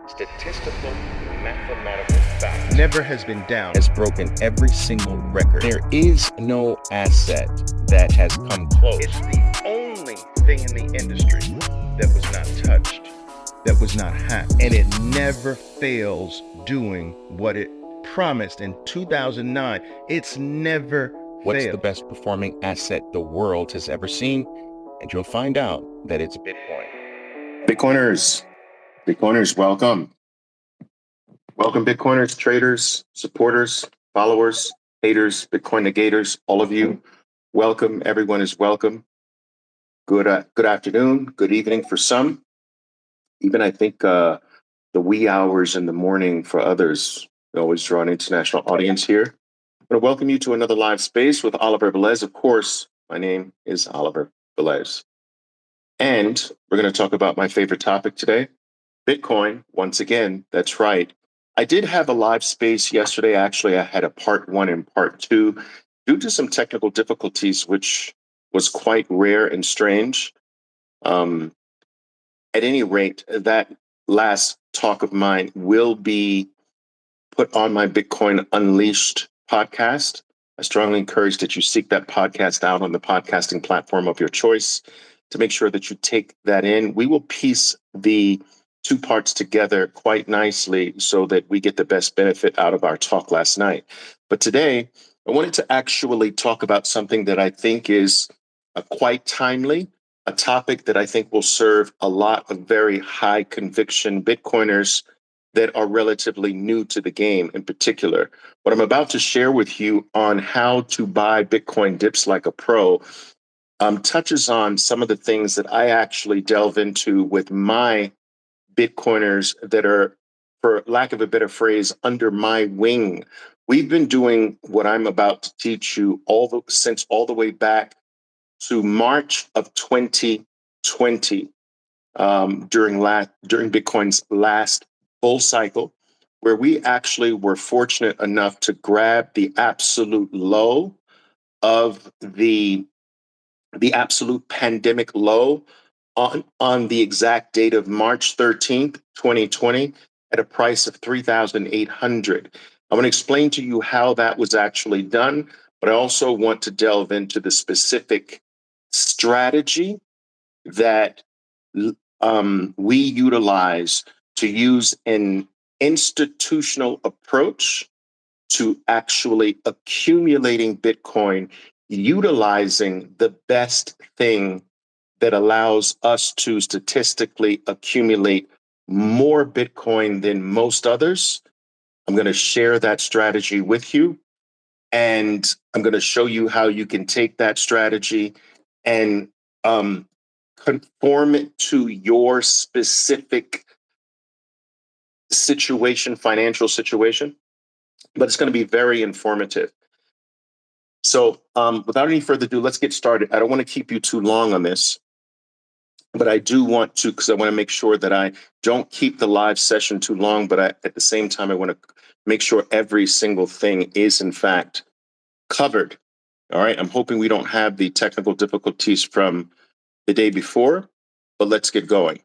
statistical, mathematical fact never has been down. has broken every single record. There is no asset that has come close. It's the only thing in the industry that was not touched, that was not hacked, and it never fails doing what it promised in 2009. It's never What's failed. the best performing asset the world has ever seen? And you'll find out that it's Bitcoin. Bitcoiners, welcome. Welcome, Bitcoiners, traders, supporters, followers, haters, Bitcoin negators, all of you. Welcome. Everyone is welcome. Good afternoon, good evening for some. Even I think the wee hours in the morning for others. We always draw an international audience here. I'm going to welcome you to another live space with Oliver Velez. Of course, my name is Oliver Velez. And we're going to talk about my favorite topic today, Bitcoin. Once again, that's right. I did have a live space yesterday. Actually, I had a part 1 and part 2 due to some technical difficulties, which was quite rare and strange. At any rate, that last talk of mine will be put on my Bitcoin Unleashed podcast. I strongly encourage that you seek that podcast out on the podcasting platform of your choice to make sure that you take that in. We will piece the two parts together quite nicely so that we get the best benefit out of our talk last night. But today, I wanted to actually talk about something that I think is quite timely, a topic that I think will serve a lot of very high conviction Bitcoiners that are relatively new to the game in particular. What I'm about to share with you on how to buy Bitcoin dips like a pro touches on some of the things that I actually delve into with my Bitcoiners that are, for lack of a better phrase, under my wing. We've been doing what I'm about to teach you since all the way back to March of 2020, during Bitcoin's last bull cycle, where we actually were fortunate enough to grab the absolute low of the absolute pandemic low on the exact date of March 13th, 2020, at a price of 3,800. I want to explain to you how that was actually done, but I also want to delve into the specific strategy that we utilize to use an institutional approach to actually accumulating Bitcoin, utilizing the best thing that allows us to statistically accumulate more Bitcoin than most others. I'm going to share that strategy with you. And I'm going to show you how you can take that strategy and conform it to your specific situation, financial situation. But it's going to be very informative. So without any further ado, let's get started. I don't want to keep you too long on this, but I do want to, because I want to make sure that I don't keep the live session too long, but at the same time, I want to make sure every single thing is in fact covered. All right. I'm hoping we don't have the technical difficulties from the day before, but let's get going.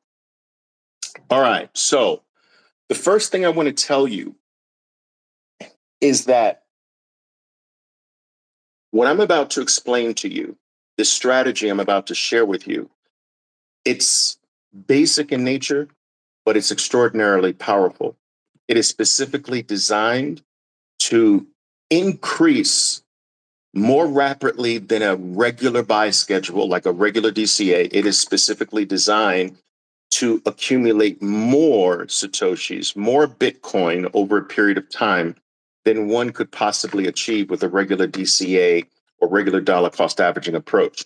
All right. So the first thing I want to tell you is that what I'm about to explain to you, this strategy I'm about to share with you, it's basic in nature, but it's extraordinarily powerful. It is specifically designed to increase more rapidly than a regular buy schedule, like a regular DCA. It is specifically designed to accumulate more Satoshis, more Bitcoin over a period of time than one could possibly achieve with a regular DCA or regular dollar cost averaging approach.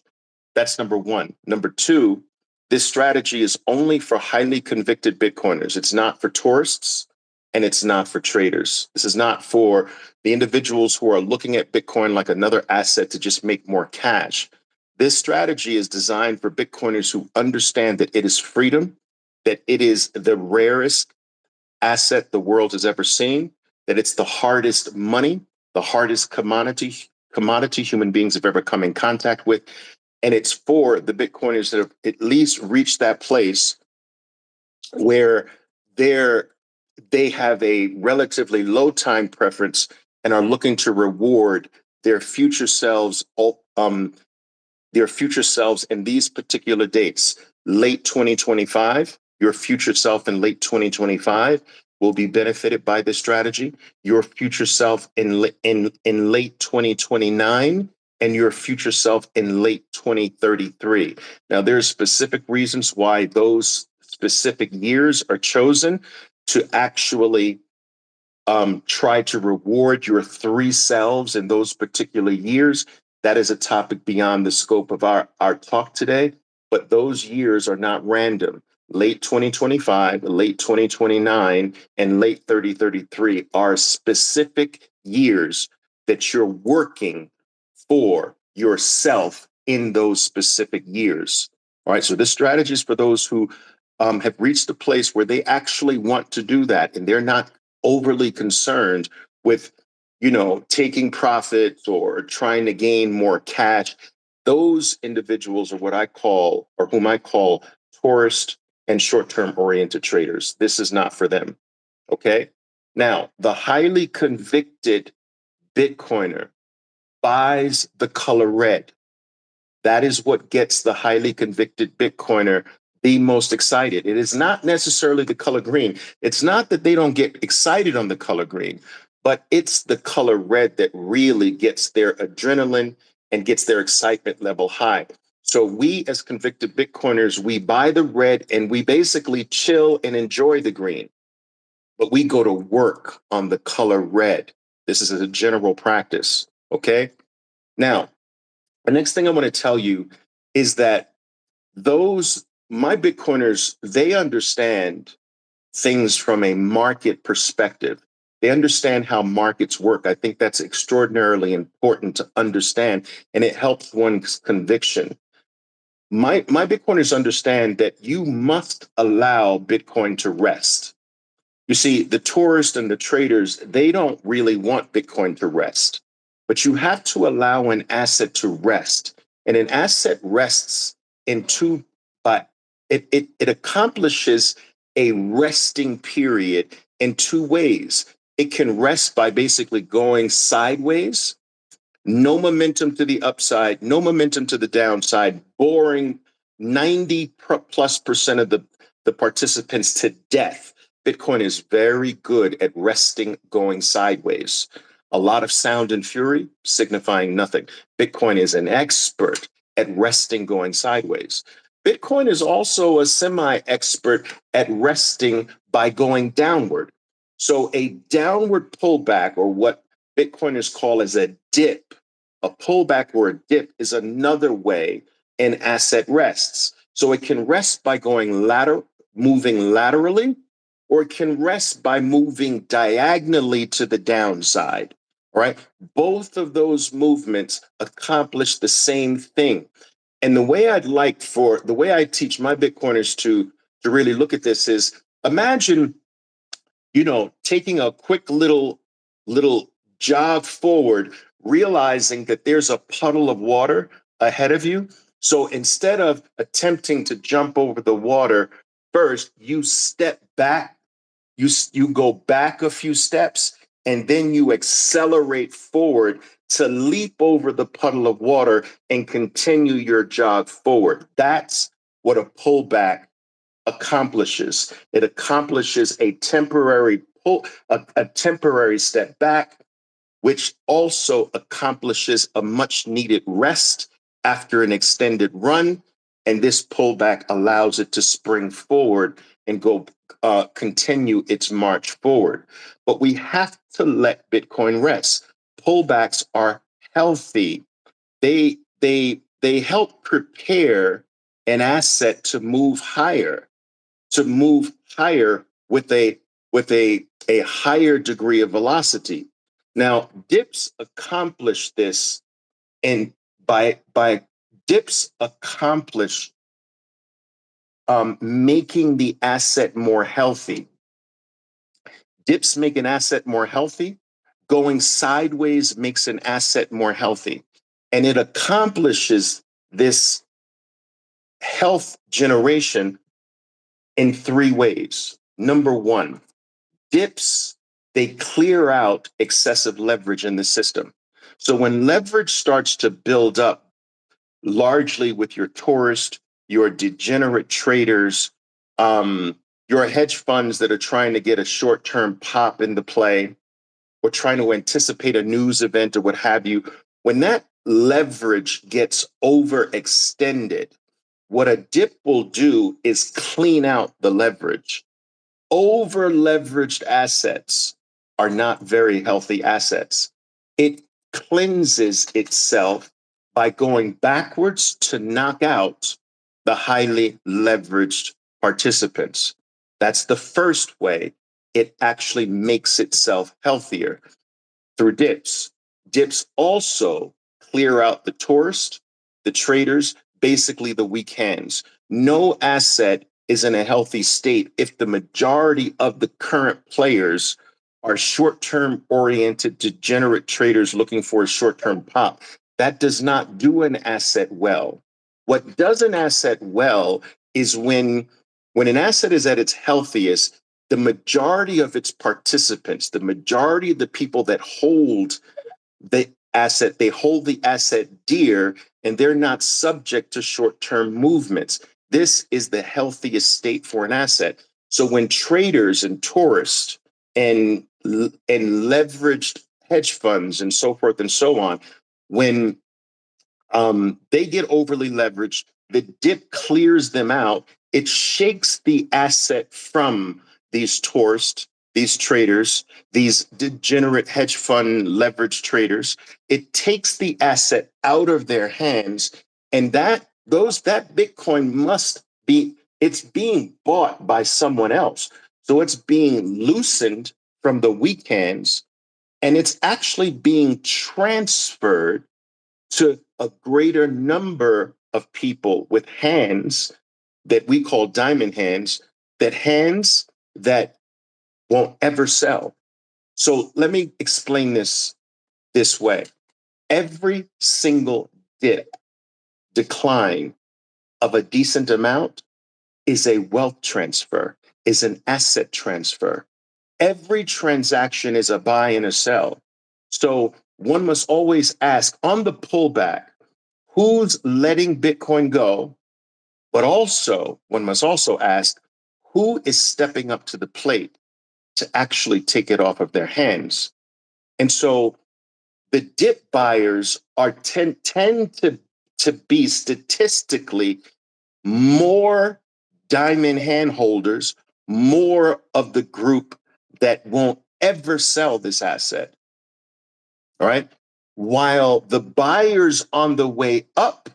That's number one. Number two, this strategy is only for highly convicted Bitcoiners. It's not for tourists and it's not for traders. This is not for the individuals who are looking at Bitcoin like another asset to just make more cash. This strategy is designed for Bitcoiners who understand that it is freedom, that it is the rarest asset the world has ever seen, that it's the hardest money, the hardest commodity human beings have ever come in contact with. And it's for the Bitcoiners that have at least reached that place where their they have a relatively low time preference and are looking to reward their future selves, their future selves in these particular dates. Late 2025, your future self in late 2025 will be benefited by this strategy. Your future self in late 2029 and your future self in late 2033. Now, there's specific reasons why those specific years are chosen to actually try to reward your three selves in those particular years. That is a topic beyond the scope of our talk today, but those years are not random. Late 2025, late 2029, and late 3033 are specific years that you're working for yourself in those specific years. All right, so this strategy is for those who have reached a place where they actually want to do that and they're not overly concerned with, taking profits or trying to gain more cash. Those individuals are what I call, or whom I call, tourist and short-term oriented traders. This is not for them. Okay. Now, the highly convicted Bitcoiner buys the color red. That is what gets the highly convicted Bitcoiner the most excited. It is not necessarily the color green. It's not that they don't get excited on the color green, but it's the color red that really gets their adrenaline and gets their excitement level high. So we as convicted Bitcoiners, we buy the red and we basically chill and enjoy the green, but we go to work on the color red. This is a general practice. Okay. Now, the next thing I want to tell you is that my Bitcoiners, they understand things from a market perspective. They understand how markets work. I think that's extraordinarily important to understand, and it helps one's conviction. My Bitcoiners understand that you must allow Bitcoin to rest. You see, the tourists and the traders, they don't really want Bitcoin to rest, but you have to allow an asset to rest. And an asset rests in two, but it accomplishes a resting period in two ways. It can rest by basically going sideways, no momentum to the upside, no momentum to the downside, boring 90+% of the participants to death. Bitcoin is very good at resting going sideways. A lot of sound and fury signifying nothing. Bitcoin is an expert at resting going sideways. Bitcoin is also a semi-expert at resting by going downward. So a downward pullback, or what Bitcoiners call as a dip, a pullback or a dip, is another way an asset rests. So it can rest by moving laterally, or it can rest by moving diagonally to the downside. Right? Both of those movements accomplish the same thing. And the way I teach my Bitcoiners to really look at this is, imagine, taking a quick little jog forward, realizing that there's a puddle of water ahead of you. So instead of attempting to jump over the water first, you step back, you go back a few steps, and then you accelerate forward to leap over the puddle of water and continue your jog forward. That's what a pullback accomplishes. It accomplishes a temporary a temporary step back, which also accomplishes a much needed rest after an extended run. And this pullback allows it to spring forward and continue its march forward. But we have to let Bitcoin rest. Pullbacks are healthy. They help prepare an asset to move higher, with a higher degree of velocity. Now, dips accomplish this, and by dips accomplish making the asset more healthy. Dips make an asset more healthy. Going sideways makes an asset more healthy. And it accomplishes this health generation in three ways. Number one, Dips, they clear out excessive leverage in the system. So when leverage starts to build up, largely with your tourist, your degenerate traders, your hedge funds that are trying to get a short-term pop in the play or trying to anticipate a news event or what have you, when that leverage gets overextended, what a dip will do is clean out the leverage. Over leveraged assets are not very healthy assets. It cleanses itself by going backwards to knock out the highly leveraged participants. That's the first way it actually makes itself healthier, through dips. Dips also clear out the tourist, the traders, basically the weak hands. No asset is in a healthy state if the majority of the current players are short-term oriented, degenerate traders looking for a short-term pop. That does not do an asset well. What does an asset well is when an asset is at its healthiest, the majority of its participants, the majority of the people that hold the asset, they hold the asset dear, and they're not subject to short-term movements. This is the healthiest state for an asset. So when traders and tourists and leveraged hedge funds and so forth and so on, when they get overly leveraged, the dip clears them out. It shakes the asset from these tourists, these traders, these degenerate hedge fund leverage traders. It takes the asset out of their hands, and that Bitcoin must be, it's being bought by someone else. So it's being loosened from the weak hands, and it's actually being transferred to a greater number of people with hands that we call diamond hands, that won't ever sell. So let me explain this way. Every single dip decline of a decent amount is a wealth transfer, is an asset transfer. Every transaction is a buy and a sell. So one must always ask on the pullback, who's letting Bitcoin go? But also, one must also ask, who is stepping up to the plate to actually take it off of their hands? And so the dip buyers tend to be statistically more diamond hand holders, more of the group that won't ever sell this asset. All right. While the buyers on the way up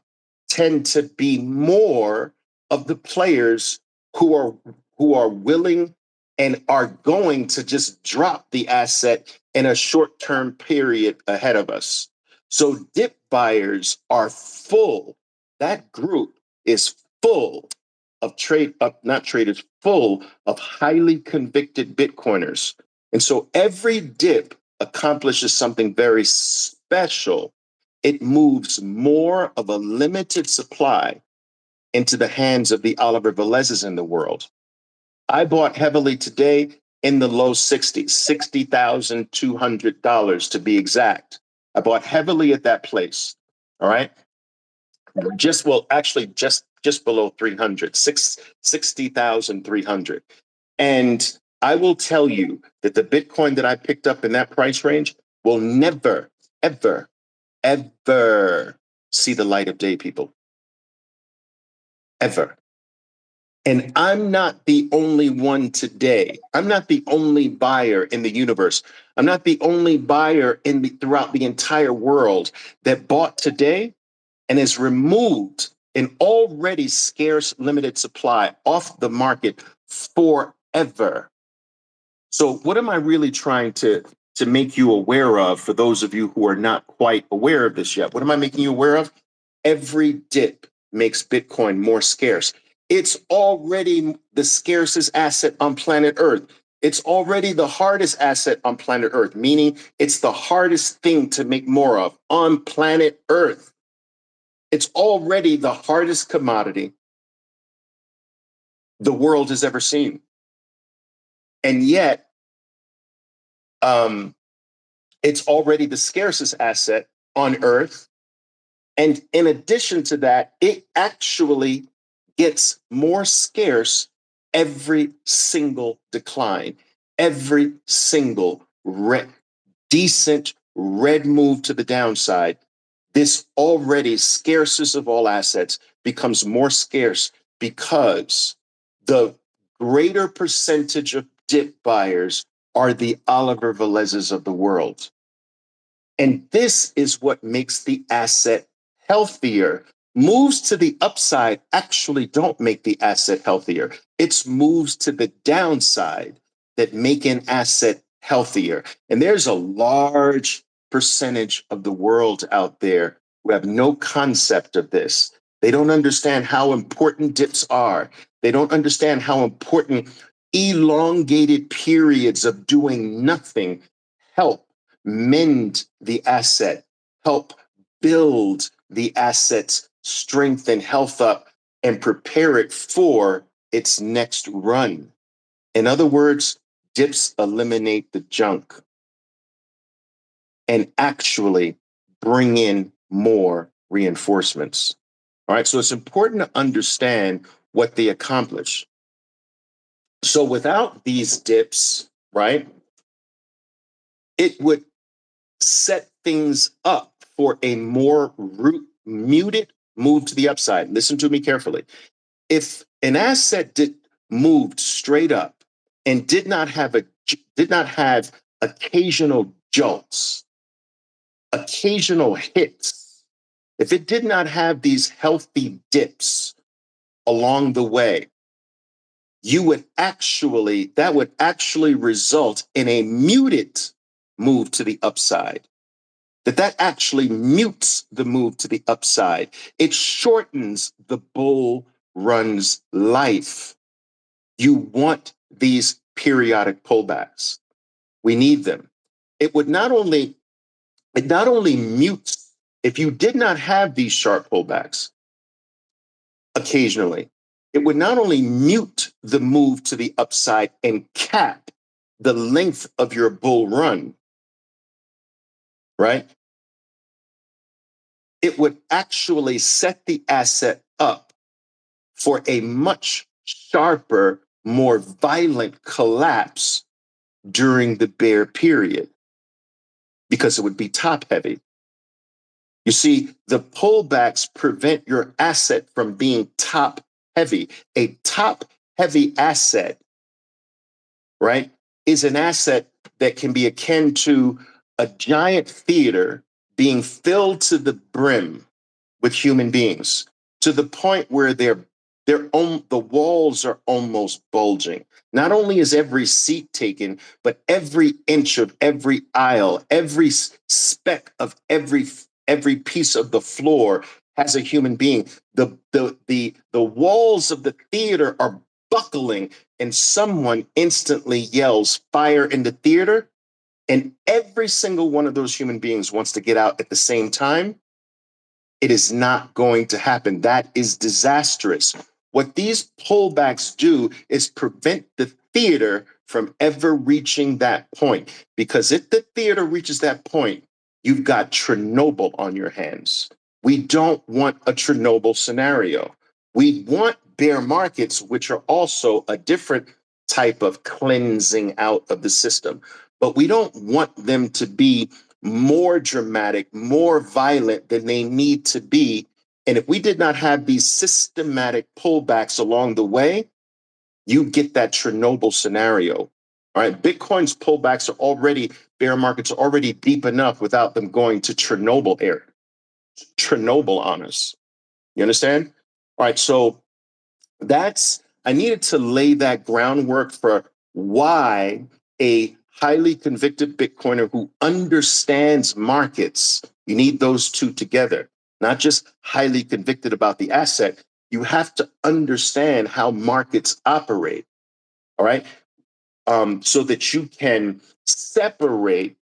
tend to be more of the players who are willing and are going to just drop the asset in a short-term period ahead of us. So dip buyers are full. That group is full of not traders, full of highly convicted Bitcoiners. And so every dip accomplishes something very special. It moves more of a limited supply into the hands of the Oliver Velez's in the world. I bought heavily today in the low 60s, $60,200 to be exact. I bought heavily at that place. All right. Just below 300, 60,300. And I will tell you that the Bitcoin that I picked up in that price range will never, ever, ever see the light of day, people. Ever. And I'm not the only one today. I'm not the only buyer in the universe. I'm not the only buyer throughout the entire world that bought today and has removed an already scarce limited supply off the market forever. So what am I really trying to make you aware of, for those of you who are not quite aware of this yet? What am I making you aware of? Every dip makes Bitcoin more scarce. It's already the scarcest asset on planet Earth. It's already the hardest asset on planet Earth, meaning it's the hardest thing to make more of on planet Earth. It's already the hardest commodity the world has ever seen. And yet, It's already the scarcest asset on Earth. And in addition to that, it actually gets more scarce every single decline, every single decent red move to the downside. This already scarcest of all assets becomes more scarce because the greater percentage of dip buyers are the Oliver Velez's of the world. And this is what makes the asset healthier. Moves to the upside actually don't make the asset healthier. It's moves to the downside that make an asset healthier. And there's a large percentage of the world out there who have no concept of this. They don't understand how important dips are. They don't understand how important elongated periods of doing nothing help mend the asset, help build the asset's strength and health up, and prepare it for its next run. In other words, dips eliminate the junk and actually bring in more reinforcements. All right, so it's important to understand what they accomplish. So without these dips, right, it would set things up for a more muted move to the upside. Listen to me carefully. If an asset moved straight up and did not have occasional jolts, occasional hits, if it did not have these healthy dips along the way, that would actually result in a muted move to the upside. That actually mutes the move to the upside. It shortens the bull run's life. You want these periodic pullbacks. We need them. It not only mutes, if you did not have these sharp pullbacks occasionally, it would not only mute the move to the upside and cap the length of your bull run, right? It would actually set the asset up for a much sharper, more violent collapse during the bear period because it would be top heavy. You see, the pullbacks prevent your asset from being top heavy. A top heavy asset, right, is an asset that can be akin to a giant theater being filled to the brim with human beings to the point where the walls are almost bulging. Not only is every seat taken, but every inch of every aisle, every speck of every piece of the floor has a human being. The walls of the theater are buckling, and someone instantly yells, "Fire in the theater!" And every single one of those human beings wants to get out at the same time. It is not going to happen. That is disastrous. What these pullbacks do is prevent the theater from ever reaching that point. Because if the theater reaches that point, you've got Chernobyl on your hands. We don't want a Chernobyl scenario. We want bear markets, which are also a different type of cleansing out of the system. But we don't want them to be more dramatic, more violent than they need to be. And if we did not have these systematic pullbacks along the way, you get that Chernobyl scenario. All right, Bitcoin's pullbacks are already, bear markets are already deep enough without them going to Chernobyl on us. You understand? All right, so I needed to lay that groundwork for why a highly convicted Bitcoiner who understands markets, you need those two together, not just highly convicted about the asset. You have to understand how markets operate, all right? So that you can separate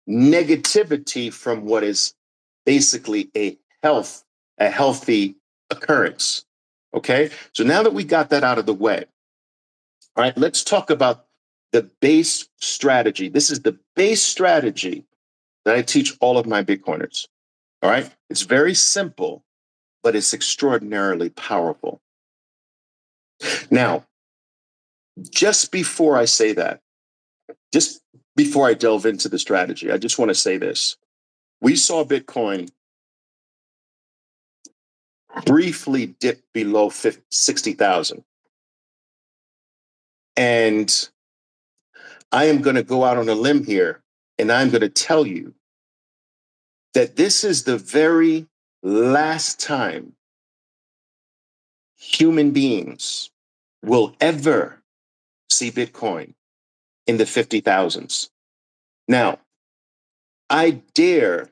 negativity from what is basically a healthy occurrence. Okay, so now that we got that out of the way, all right, let's talk about The base strategy. This is the base strategy that I teach all of my Bitcoiners. All right. It's very simple, but it's extraordinarily powerful. Now, just before I say that, just before I delve into the strategy, I just want to say this. We saw Bitcoin briefly dip below 60,000. And I am going to go out on a limb here, and I'm going to tell you that this is the very last time human beings will ever see Bitcoin in the 50,000s. Now, I dare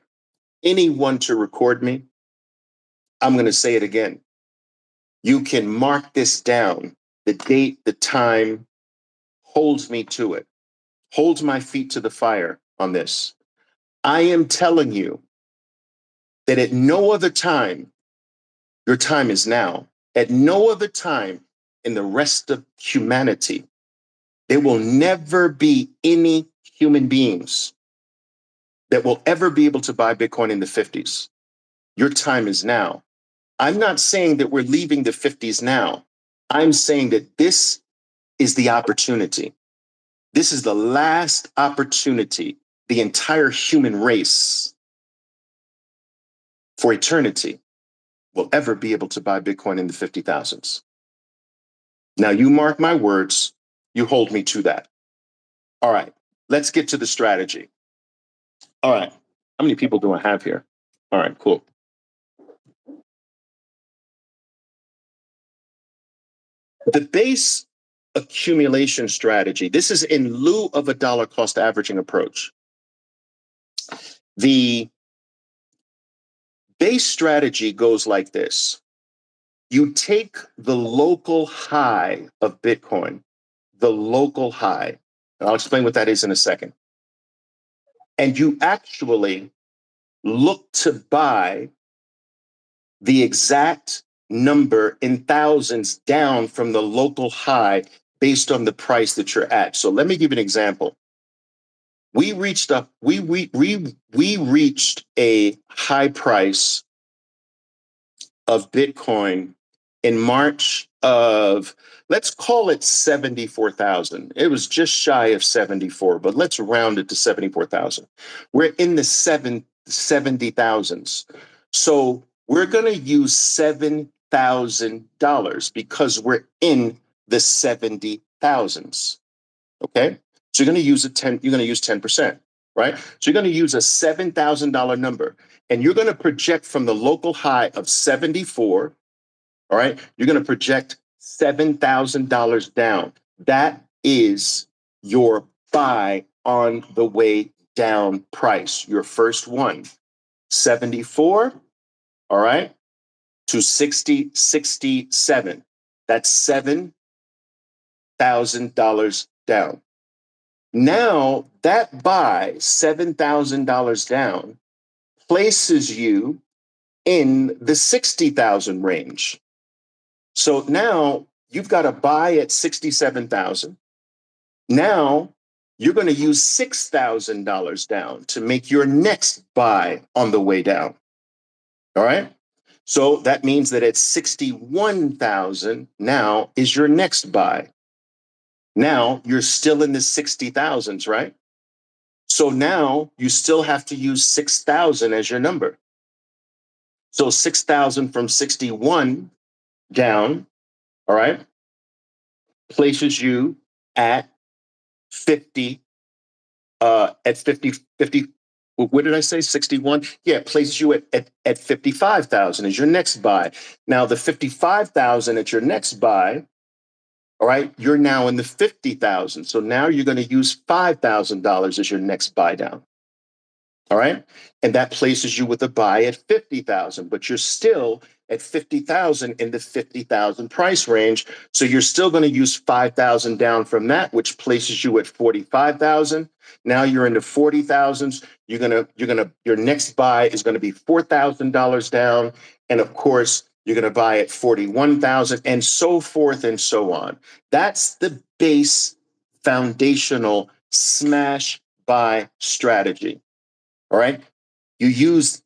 anyone to record me. I'm going to say it again. You can mark this down. The date, the time holds me to it, holds my feet to the fire on this. I am telling you that at no other time, your time is now. At no other time in the rest of humanity, there will never be any human beings that will ever be able to buy Bitcoin in the 50s. Your time is now. I'm not saying that we're leaving the 50s now. I'm saying that this is the opportunity. This is the last opportunity the entire human race for eternity will ever be able to buy Bitcoin in the 50,000s. Now, you mark my words, you hold me to that. All right, let's get to the strategy. All right, how many people do I have here? All right, cool. The base accumulation strategy, this is in lieu of a dollar cost averaging approach. The base strategy goes like this. You take the local high of Bitcoin, the local high, and I'll explain what that is in a second. And you actually look to buy the exact number in thousands down from the local high based on the price that you're at. So let me give you an example. We reached a high price of Bitcoin in March of, let's call it 74,000. It was just shy of 74, but let's round it to 74,000. We're in the 70,000s. So we're going to use $7,000 because we're in the 70,000s. Okay? So you're going to use 10%, right? So you're going to use a $7,000 number, and you're going to project from the local high of 74. All right, you're going to project $7,000 down. That is your buy on the way down price. Your first one, 74. All right, to 67. That's $7,000 down. Now that buy, $7,000 down, places you in the 60,000 range. So now you've got to buy at 67,000. Now you're going to use $6,000 down to make your next buy on the way down. All right. So that means that at 61,000 now is your next buy. Now you're still in the 60,000s, right? So now you still have to use 6,000 as your number. So 6,000 from 61 down, all right, places you at 50, at 50, what did I say? 61? Yeah, places you at 55,000 as your next buy. Now the 55,000 at your next buy, all right, you're now in the 50,000. So now you're going to use $5,000 as your next buy down. All right. And that places you with a buy at 50,000, but you're still at 50,000 in the 50,000 price range. So you're still going to use 5,000 down from that, which places you at 45,000. Now you're in the 40,000s. Your next buy is going to be $4,000 down. And of course, you're going to buy at 41,000 and so forth and so on. That's the base foundational smash buy strategy. All right. You use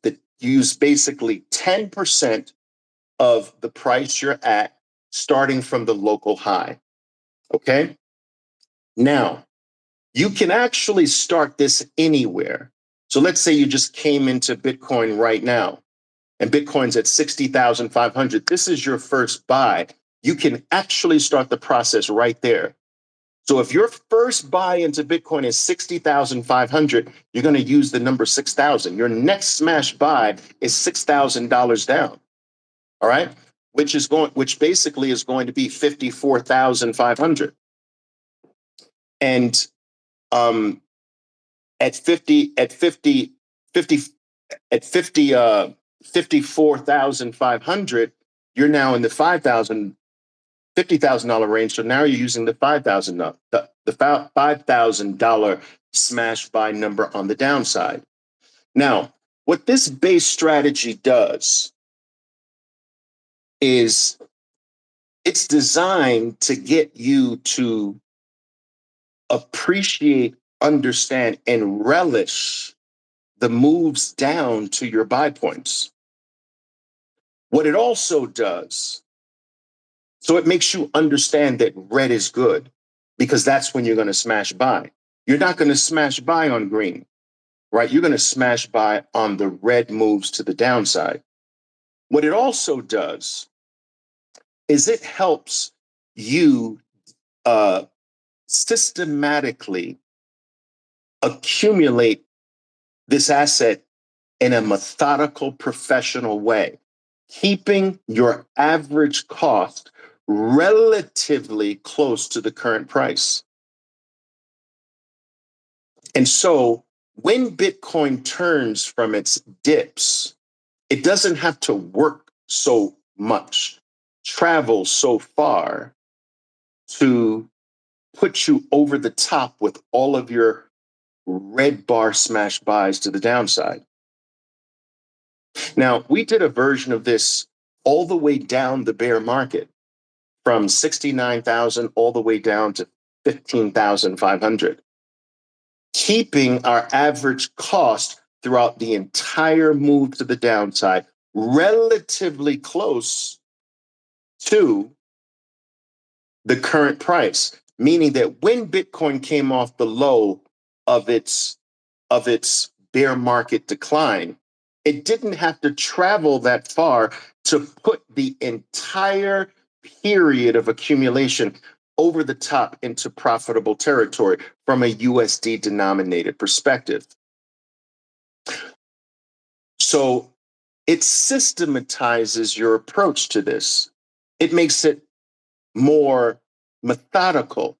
basically 10% of the price you're at starting from the local high. Okay. Now, you can actually start this anywhere. So let's say you just came into Bitcoin right now and Bitcoin's at 60,500. This is your first buy. You can actually start the process right there. So if your first buy into Bitcoin is 60,500, you're going to use the number 6,000. Your next smash buy is $6,000 down. All right. Which basically is going to be 54,500. And at 54,500, you're now in the $50,000 range. So now you're using the $5,000 smash buy number on the downside. Now, what this base strategy does is it's designed to get you to appreciate, understand, and relish the moves down to your buy points. What it also does, so it makes you understand that red is good because that's when you're going to smash buy. You're not going to smash buy on green, right? You're going to smash buy on the red moves to the downside. What it also does is it helps you systematically accumulate this asset in a methodical, professional way, keeping your average cost relatively close to the current price. And so when Bitcoin turns from its dips, it doesn't have to work so much, travel so far to put you over the top with all of your red bar smash buys to the downside. Now, we did a version of this all the way down the bear market from 69,000 all the way down to 15,500, keeping our average cost throughout the entire move to the downside relatively close to the current price, meaning that when Bitcoin came off the low of its bear market decline, it didn't have to travel that far to put the entire period of accumulation over the top into profitable territory from a USD denominated perspective. So it systematizes your approach to this. It makes it more methodical.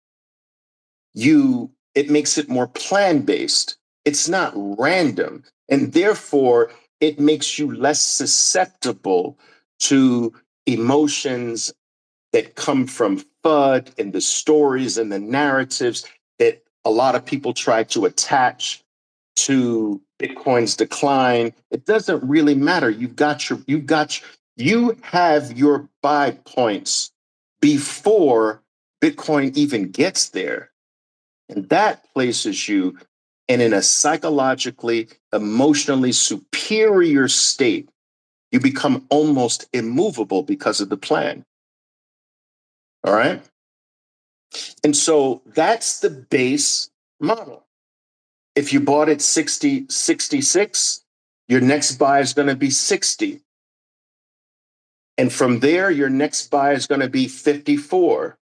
It makes it more plan-based. It's not random. And therefore, it makes you less susceptible to emotions that come from FUD and the stories and the narratives that a lot of people try to attach to Bitcoin's decline. It doesn't really matter. You have your buy points before Bitcoin even gets there. And that places you in a psychologically, emotionally superior state. You become almost immovable because of the plan. All right. And so that's the base model. If you bought at 66, your next buy is going to be 60. And from there, your next buy is going to be 54,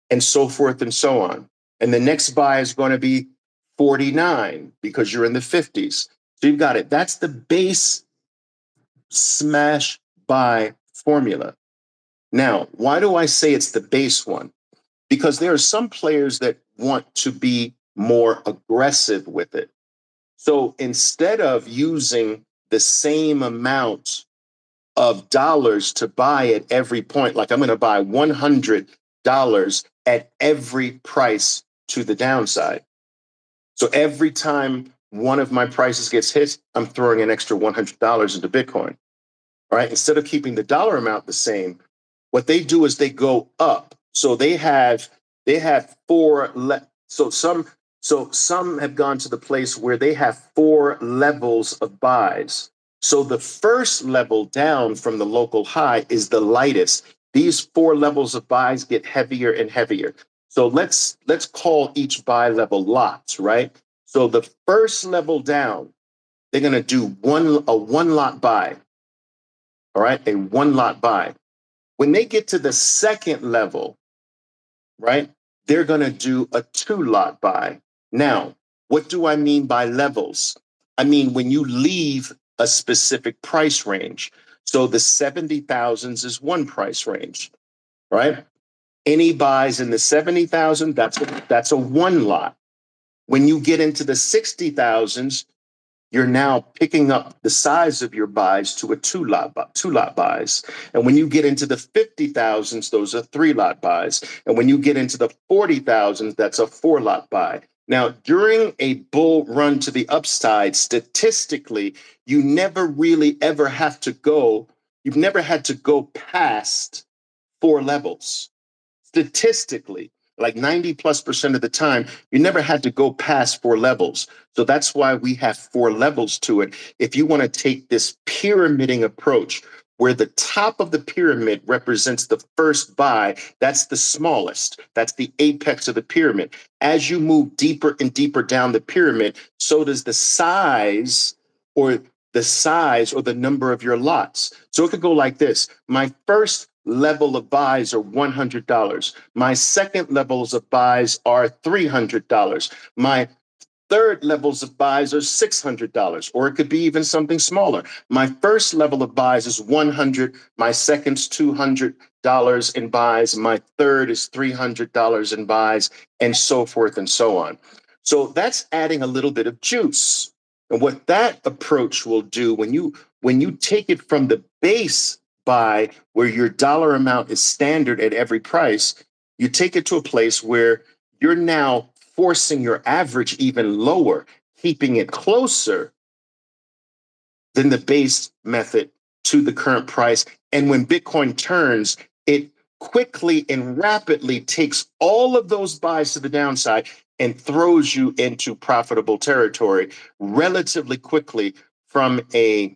and so forth and so on. And the next buy is going to be 49 because you're in the 50s. So you've got it. That's the base smash buy formula. Now, why do I say it's the base one? Because there are some players that want to be more aggressive with it. So instead of using the same amount of dollars to buy at every point, like I'm going to buy $100 at every price to the downside. So every time one of my prices gets hit, I'm throwing an extra $100 into Bitcoin. All right. Instead of keeping the dollar amount the same, what they do is they go up. So they have They have some have gone to the place where they have 4 levels of buys. So the first level down from the local high is the lightest. These 4 levels of buys get heavier and heavier. So let's call each buy level lots, right? So the first level down, they're going to do a one lot buy. All right, a one lot buy. When they get to the second level, right, they're going to do a 2 lot buy. Now, what do I mean by levels? I mean, when you leave a specific price range. So the 70,000s is one price range, right? Any buys in the 70,000, that's a 1 lot. When you get into the 60,000s, you're now picking up the size of your buys to a 2 lot buys. And when you get into the 50,000s, those are 3 lot buys. And when you get into the 40,000s, that's a 4 lot buy. Now, during a bull run to the upside, statistically, you never really ever have to go, you've never had to go past 4 levels. Statistically, like 90+% of the time, you never had to go past 4 levels. So that's why we have 4 levels to it. If you want to take this pyramiding approach, where the top of the pyramid represents the first buy, that's the smallest. That's the apex of the pyramid. As you move deeper and deeper down the pyramid, so does the size or the number of your lots. So it could go like this. My first level of buys are $100. My second levels of buys are $300. My third levels of buys are $600, or it could be even something smaller. My first level of buys is $100. My second's $200 in buys. My third is $300 in buys, and so forth and so on. So that's adding a little bit of juice. And what that approach will do when you take it from the base buy, where your dollar amount is standard at every price, you take it to a place where you're now forcing your average even lower, keeping it closer than the base method to the current price. And when Bitcoin turns, it quickly and rapidly takes all of those buys to the downside and throws you into profitable territory relatively quickly from a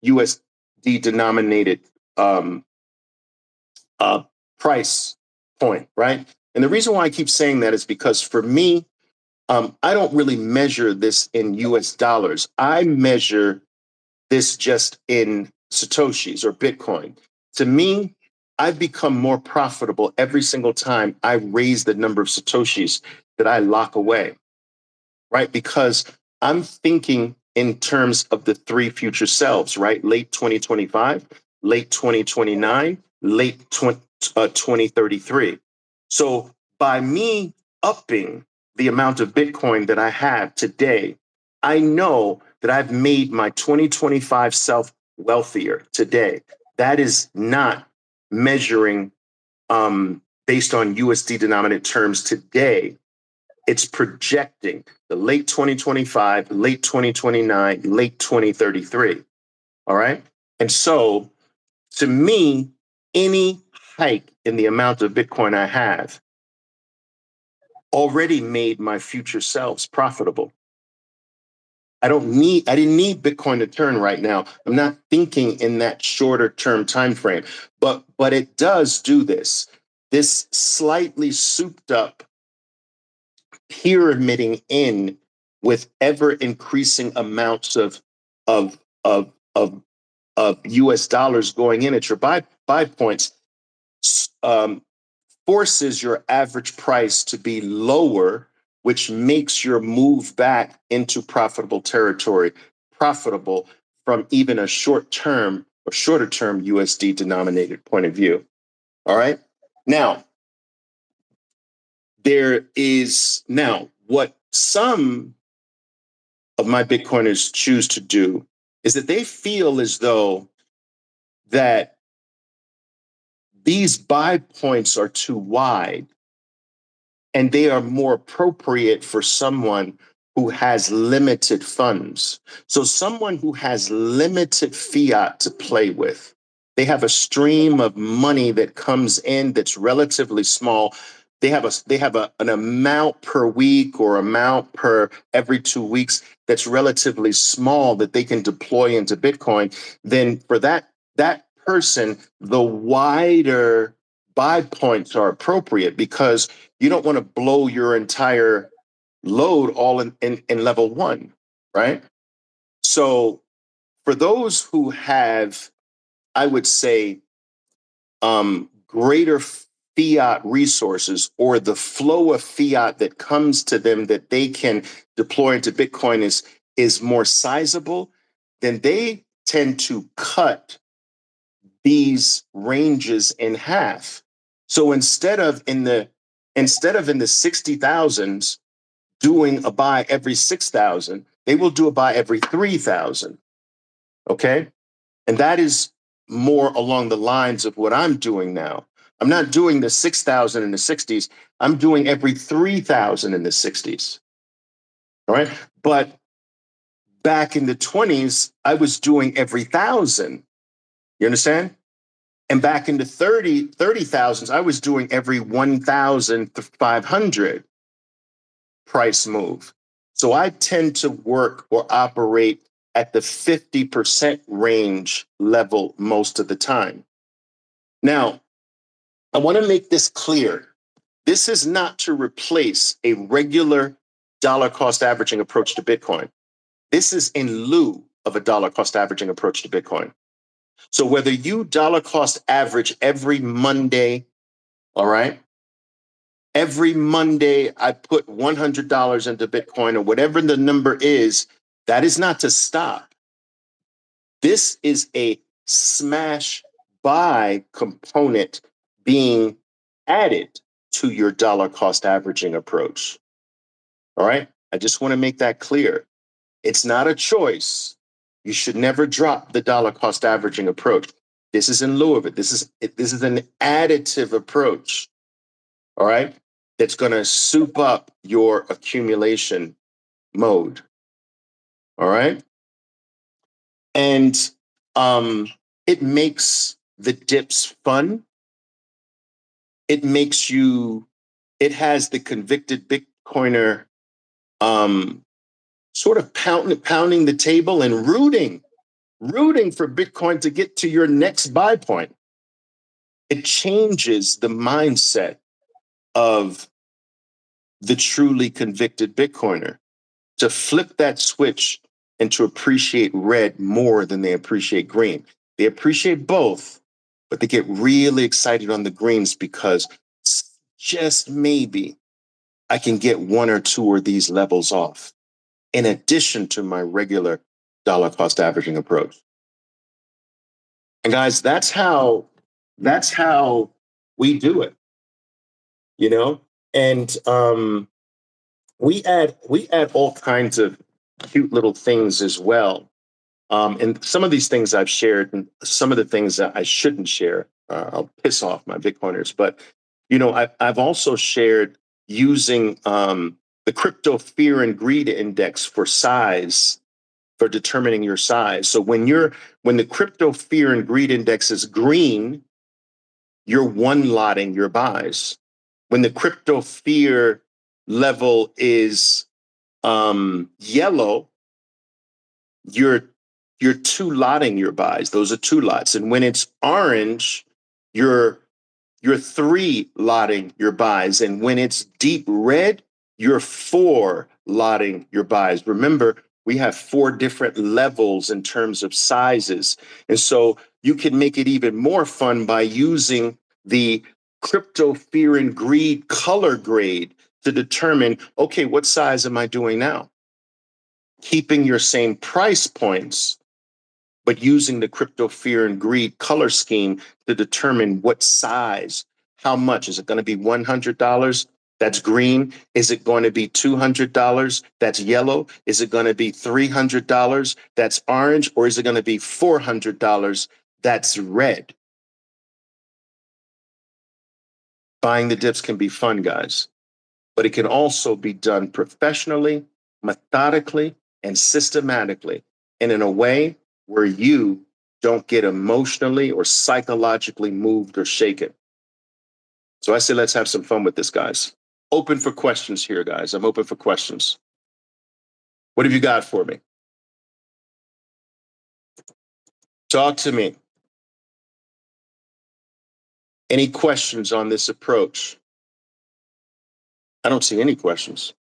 USD denominated price point, right? And the reason why I keep saying that is because for me, I don't really measure this in US dollars. I measure this just in Satoshis or Bitcoin. To me, I've become more profitable every single time I raise the number of Satoshis that I lock away, right? Because I'm thinking in terms of the 3 future selves, right? Late 2025, late 2029, late 2033. So by me upping the amount of Bitcoin that I have today, I know that I've made my 2025 self wealthier today. That is not measuring based on USD denominated terms today. It's projecting the late 2025, late 2029, late 2033. All right. And so to me, any hike in the amount of Bitcoin I have already made my future selves profitable. I didn't need Bitcoin to turn right now. I'm not thinking in that shorter term time frame, but it does do this. This slightly souped up pyramiding in with ever increasing amounts of US dollars going in at your buy points forces your average price to be lower, which makes your move back into profitable territory profitable from even a short term or shorter term USD denominated point of view. All right. Now, what some of my Bitcoiners choose to do is that they feel as though that these buy points are too wide and they are more appropriate for someone who has limited funds. So someone who has limited fiat to play with, they have a stream of money that comes in that's relatively small. an amount per week or amount per every 2 weeks that's relatively small that they can deploy into Bitcoin, then for that person, the wider buy points are appropriate, because you don't want to blow your entire load all in level one, right? So for those who have, I would say, greater fiat resources, or the flow of fiat that comes to them that they can deploy into Bitcoin is more sizable, then they tend to cut these ranges in half. So instead of in the 60,000s doing a buy every 6,000, they will do a buy every 3,000. Okay? And that is more along the lines of what I'm doing now. I'm not doing the 6,000 in the 60s. I'm doing every 3,000 in the 60s. All right. But back in the 20s, I was doing every 1,000. You understand? And back in the 30,000s, I was doing every 1,500 price move. So I tend to work or operate at the 50% range level most of the time. Now, I want to make this clear. This is not to replace a regular dollar cost averaging approach to Bitcoin. This is in lieu of a dollar cost averaging approach to Bitcoin. So whether you dollar cost average every Monday, all right, every Monday I put $100 into Bitcoin, or whatever the number is, that is not to stop. This is a smash buy component being added to your dollar cost averaging approach. All right. I just want to make that clear. It's not a choice. You should never drop the dollar cost averaging approach. This is in lieu of it. This is an additive approach. All right. That's going to soup up your accumulation mode. All right. And it makes the dips fun. It has the convicted Bitcoiner sort of pounding the table and rooting for Bitcoin to get to your next buy point. It changes the mindset of the truly convicted Bitcoiner to flip that switch and to appreciate red more than they appreciate green. They appreciate both, but they get really excited on the greens because just maybe I can get one or two of these levels off, in addition to my regular dollar cost averaging approach. And guys, that's how we do it, you know? And we add all kinds of cute little things as well. And some of these things I've shared, and some of the things that I shouldn't share, I'll piss off my Bitcoiners. But, I've also shared using the crypto fear and greed index for size, for determining your size. So when the crypto fear and greed index is green, you're one lotting your buys. When the crypto fear level is yellow, you're two lotting your buys. Those are two lots. And when it's orange, you're three lotting your buys. And when it's deep red, you're four lotting your buys. Remember, we have four different levels in terms of sizes. And so you can make it even more fun by using the crypto fear and greed color grade to determine, okay, what size am I doing now? Keeping your same price points, but using the crypto fear and greed color scheme to determine what size, how much. Is it going to be $100? That's green. Is it going to be $200? That's yellow. Is it going to be $300? That's orange. Or is it going to be $400? That's red. Buying the dips can be fun, guys, but it can also be done professionally, methodically, and systematically, and in a way where you don't get emotionally or psychologically moved or shaken. So I say, let's have some fun with this, guys. Open for questions here, guys. I'm open for questions. What have you got for me? Talk to me. Any questions on this approach? I don't see any questions.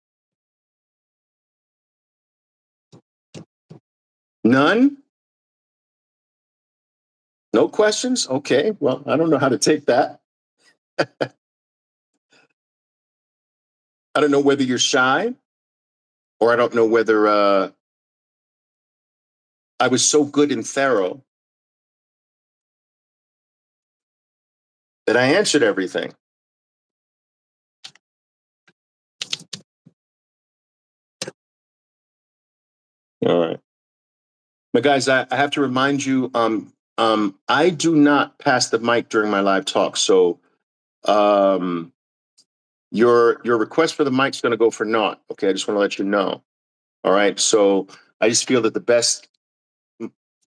None? No questions? Okay, well, I don't know how to take that. I don't know whether you're shy, or I don't know whether I was so good and thorough that I answered everything. All right. But guys, I have to remind you, I do not pass the mic during my live talk. So your request for the mic is going to go for naught. Okay, I just want to let you know. All right. So I just feel that the best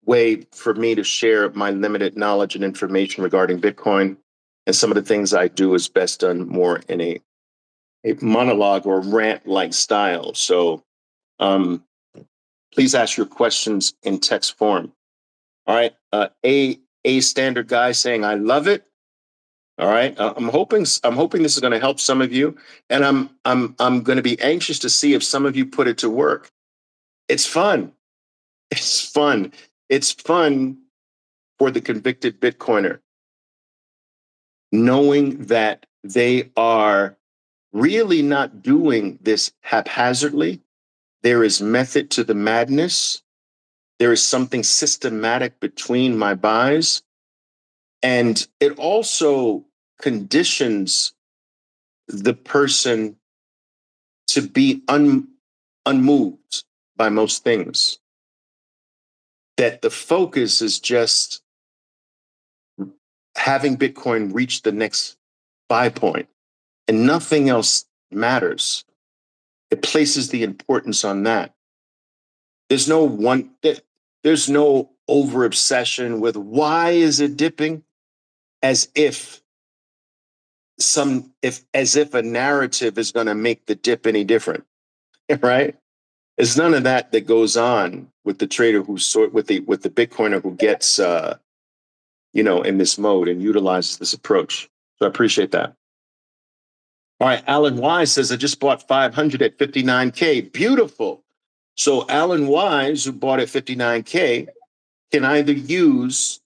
way for me to share my limited knowledge and information regarding Bitcoin and some of the things I do is best done more in a monologue or rant-like style. So please ask your questions in text form. All right. A standard guy saying, I love it. All right. I'm hoping this is going to help some of you. And I'm going to be anxious to see if some of you put it to work. It's fun. It's fun. It's fun for the convicted Bitcoiner, knowing that they are really not doing this haphazardly. There is method to the madness. There is something systematic between my buys. And it also conditions the person to be unmoved by most things. That the focus is just having Bitcoin reach the next buy point and nothing else matters. It places the importance on that. There's no over obsession with why is it dipping, as if a narrative is going to make the dip any different, right? There's none of that goes on with the trader with the Bitcoiner who gets in this mode and utilizes this approach. So I appreciate that. All right, Alan Wise says I just bought 500 at 59K. Beautiful. So Alan Wise, who bought at 59K, can either use,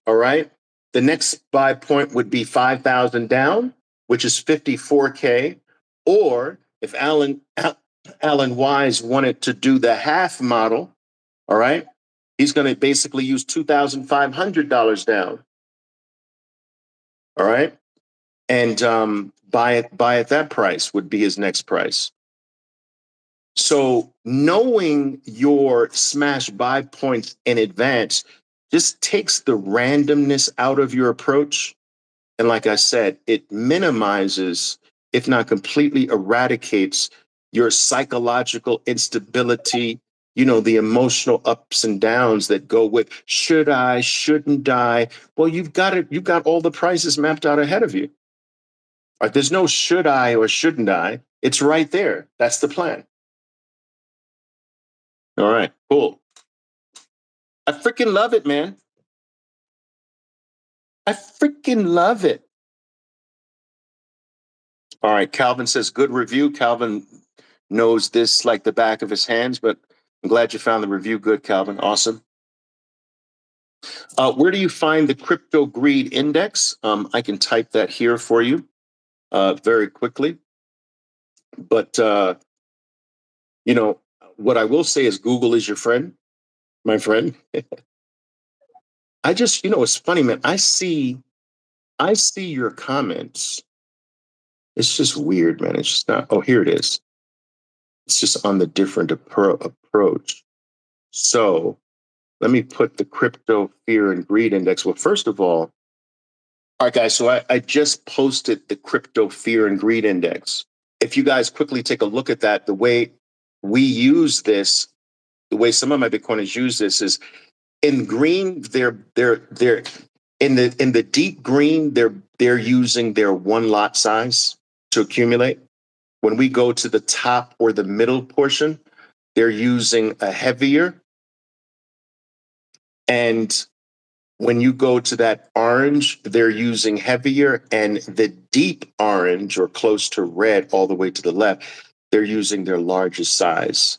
all right, the next buy point would be 5,000 down, which is 54K, or if Alan Wise wanted to do the half model, all right, he's going to basically use $2,500 down, all right, and buy at that price would be his next price. So knowing your smash buy points in advance just takes the randomness out of your approach. And like I said, it minimizes, if not completely eradicates, your psychological instability, the emotional ups and downs that go with should I, shouldn't I? Well, you've got all the prices mapped out ahead of you. All right, there's no should I or shouldn't I. It's right there. That's the plan. All right, cool. I freaking love it, man. I freaking love it. All right, Calvin says, good review. Calvin knows this like the back of his hands, but I'm glad you found the review good, Calvin. Awesome. Where do you find the crypto greed index? I can type that here for you very quickly. But, what I will say is Google is your friend, my friend. I just, it's funny, man. I see your comments. It's just weird, man. It's just not. Oh, here it is. It's just on the different approach. So let me put the crypto fear and greed index. Well, first of all right, guys. So I just posted the crypto fear and greed index. If you guys quickly take a look at that, the way we use this, the way some of my Bitcoiners use this is in green. They're In the deep green, they're using their one lot size to accumulate. When we go to the top or the middle portion, they're using a heavier. And when you go to that orange, they're using heavier. And the deep orange or close to red all the way to the left, they're using their largest size.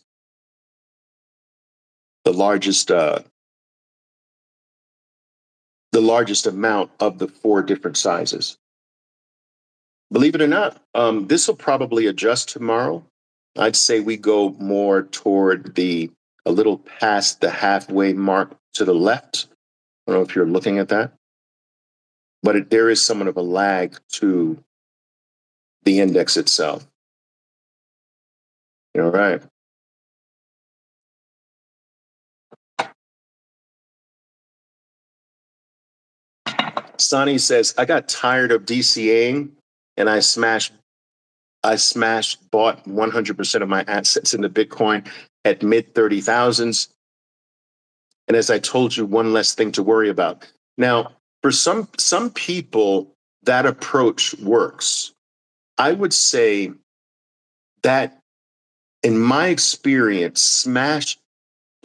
The largest amount of the four different sizes. Believe it or not, this will probably adjust tomorrow. I'd say we go more toward a little past the halfway mark to the left. I don't know if you're looking at that, but there is somewhat of a lag to the index itself. All right. Sonny says, I got tired of DCAing and I bought 100% of my assets into Bitcoin at mid 30,000s. And as I told you, one less thing to worry about. Now, for some people, that approach works. I would say that in my experience,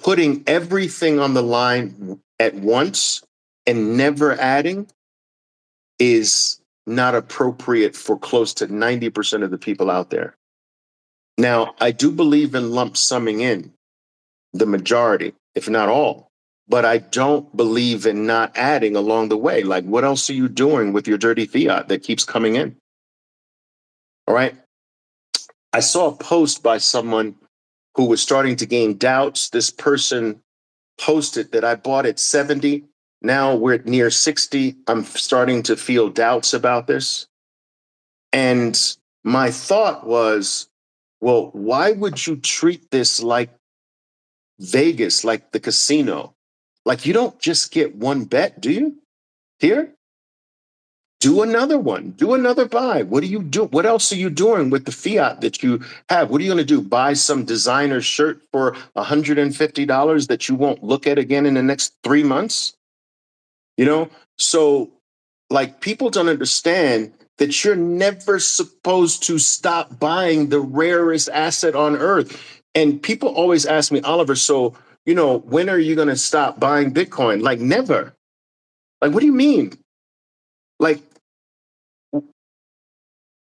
putting everything on the line at once and never adding is not appropriate for close to 90% of the people out there. Now, I do believe in lump summing in the majority, if not all, but I don't believe in not adding along the way. Like, what else are you doing with your dirty fiat that keeps coming in? All right. I saw a post by someone who was starting to gain doubts. This person posted that I bought at 70. Now we're at near 60. I'm starting to feel doubts about this. And my thought was, well, why would you treat this like Vegas, like the casino? Like, you don't just get one bet, do you? Here? Do another one. Do another buy. What do you do? What else are you doing with the fiat that you have? What are you going to do? Buy some designer shirt for $150 that you won't look at again in the next 3 months? So, like, people don't understand that you're never supposed to stop buying the rarest asset on earth. And people always ask me, Oliver, so, when are you going to stop buying Bitcoin? Like, never. Like, what do you mean? Like,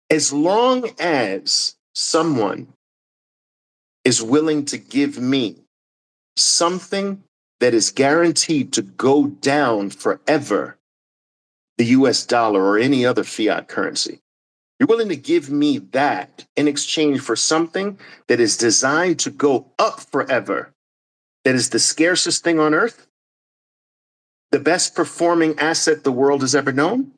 as long as someone is willing to give me something that is guaranteed to go down forever, the US dollar or any other fiat currency, you're willing to give me that in exchange for something that is designed to go up forever, that is the scarcest thing on earth, the best performing asset the world has ever known,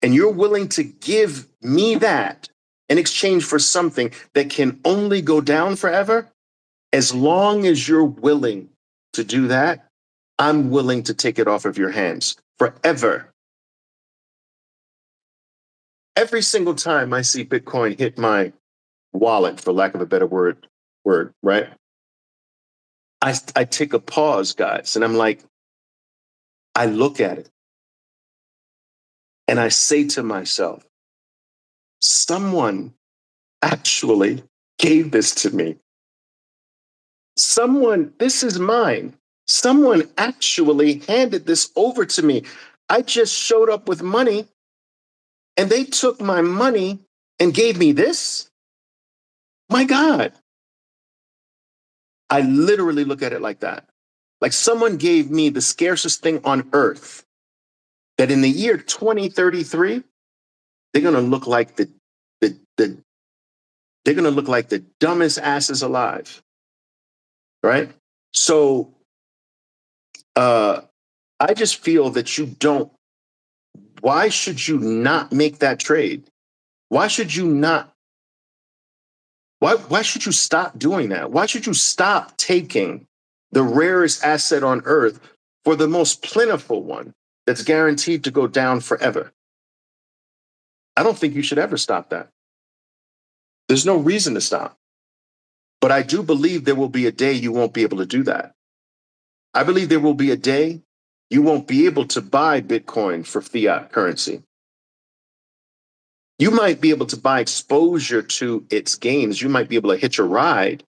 and you're willing to give me that in exchange for something that can only go down forever, as long as you're willing to do that, I'm willing to take it off of your hands forever. Every single time I see Bitcoin hit my wallet, for lack of a better word, right? I take a pause, guys, and I'm like, I look at it and I say to myself, someone actually gave this to me. This is mine. Someone actually handed this over to me. I just showed up with money and they took my money and gave me this. My God. I literally look at it like that. Like, someone gave me the scarcest thing on earth, that in the year 2033, they're going to look like they're going to look like the dumbest asses alive. Right? So I just feel that why should you not make that trade? Why should you not? Why should you stop doing that? Why should you stop taking the rarest asset on earth for the most plentiful one that's guaranteed to go down forever? I don't think you should ever stop that. There's no reason to stop. But I do believe there will be a day you won't be able to do that. I believe there will be a day You won't be able to buy Bitcoin for fiat currency. You might be able to buy exposure to its gains. You might be able to hitch a ride,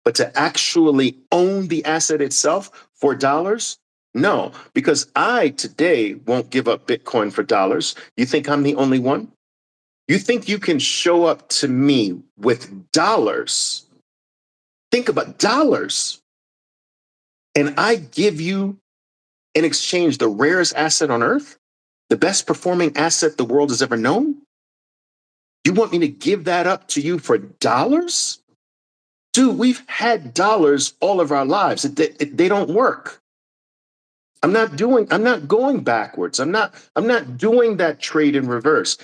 but to actually own the asset itself for dollars? No, because I today won't give up Bitcoin for dollars. You think I'm the only one? You think you can show up to me with dollars? Think about dollars. And I give you in exchange the rarest asset on earth, the best performing asset the world has ever known? You want me to give that up to you for dollars? Dude, we've had dollars all of our lives. They don't work. I'm not going backwards. I'm not doing that trade in reverse.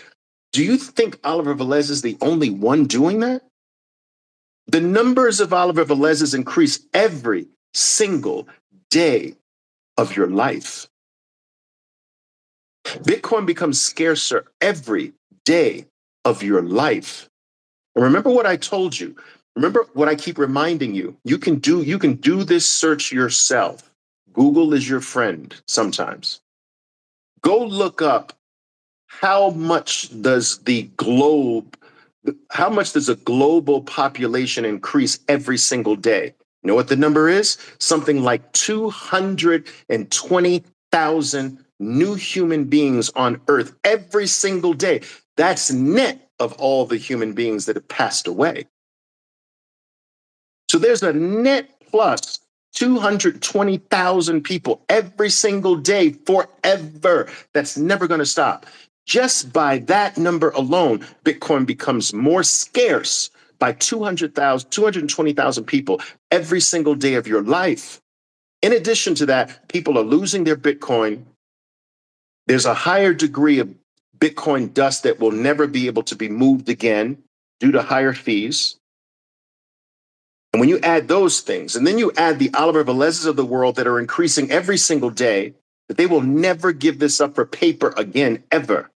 Do you think Oliver Velez is the only one doing that? The numbers of Oliver Velez's increase every single day of your life. Bitcoin becomes scarcer every day of your life. And remember what I told you. Remember what I keep reminding you. You can do this search yourself. Google is your friend sometimes. Go look up how much does a global population increase every single day? You know what the number is? Something like 220,000 new human beings on Earth every single day. That's net of all the human beings that have passed away. So there's a net plus 220,000 people every single day forever. That's never going to stop. Just by that number alone, Bitcoin becomes more scarce by 220,000 people every single day of your life. In addition to that, people are losing their Bitcoin. There's a higher degree of Bitcoin dust that will never be able to be moved again due to higher fees. And when you add those things, and then you add the Oliver Velez's of the world that are increasing every single day, that they will never give this up for paper again, ever.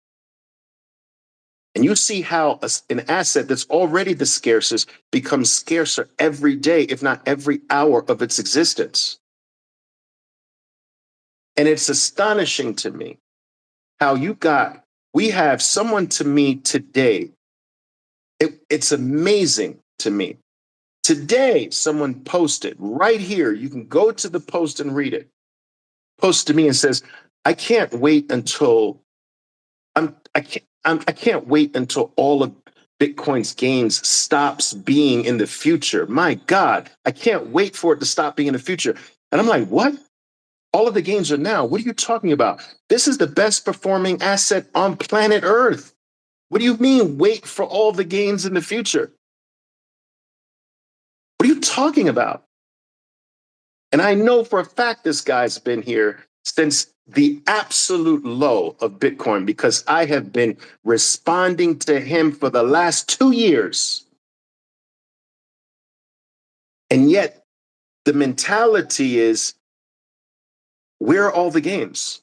And you see how an asset that's already the scarcest becomes scarcer every day, if not every hour of its existence. And it's astonishing to me how we have someone to me today. It's amazing to me. Today, someone posted right here. You can go to the post and read it. Posted to me and says, I can't wait until I can't wait until all of Bitcoin's gains stops being in the future. My God, I can't wait for it to stop being in the future. And I'm like, what? All of the gains are now. What are you talking about? This is the best performing asset on planet Earth. What do you mean, wait for all the gains in the future? What are you talking about? And I know for a fact this guy's been here since the absolute low of Bitcoin because I have been responding to him for the last 2 years. And yet the mentality is, where are all the gains?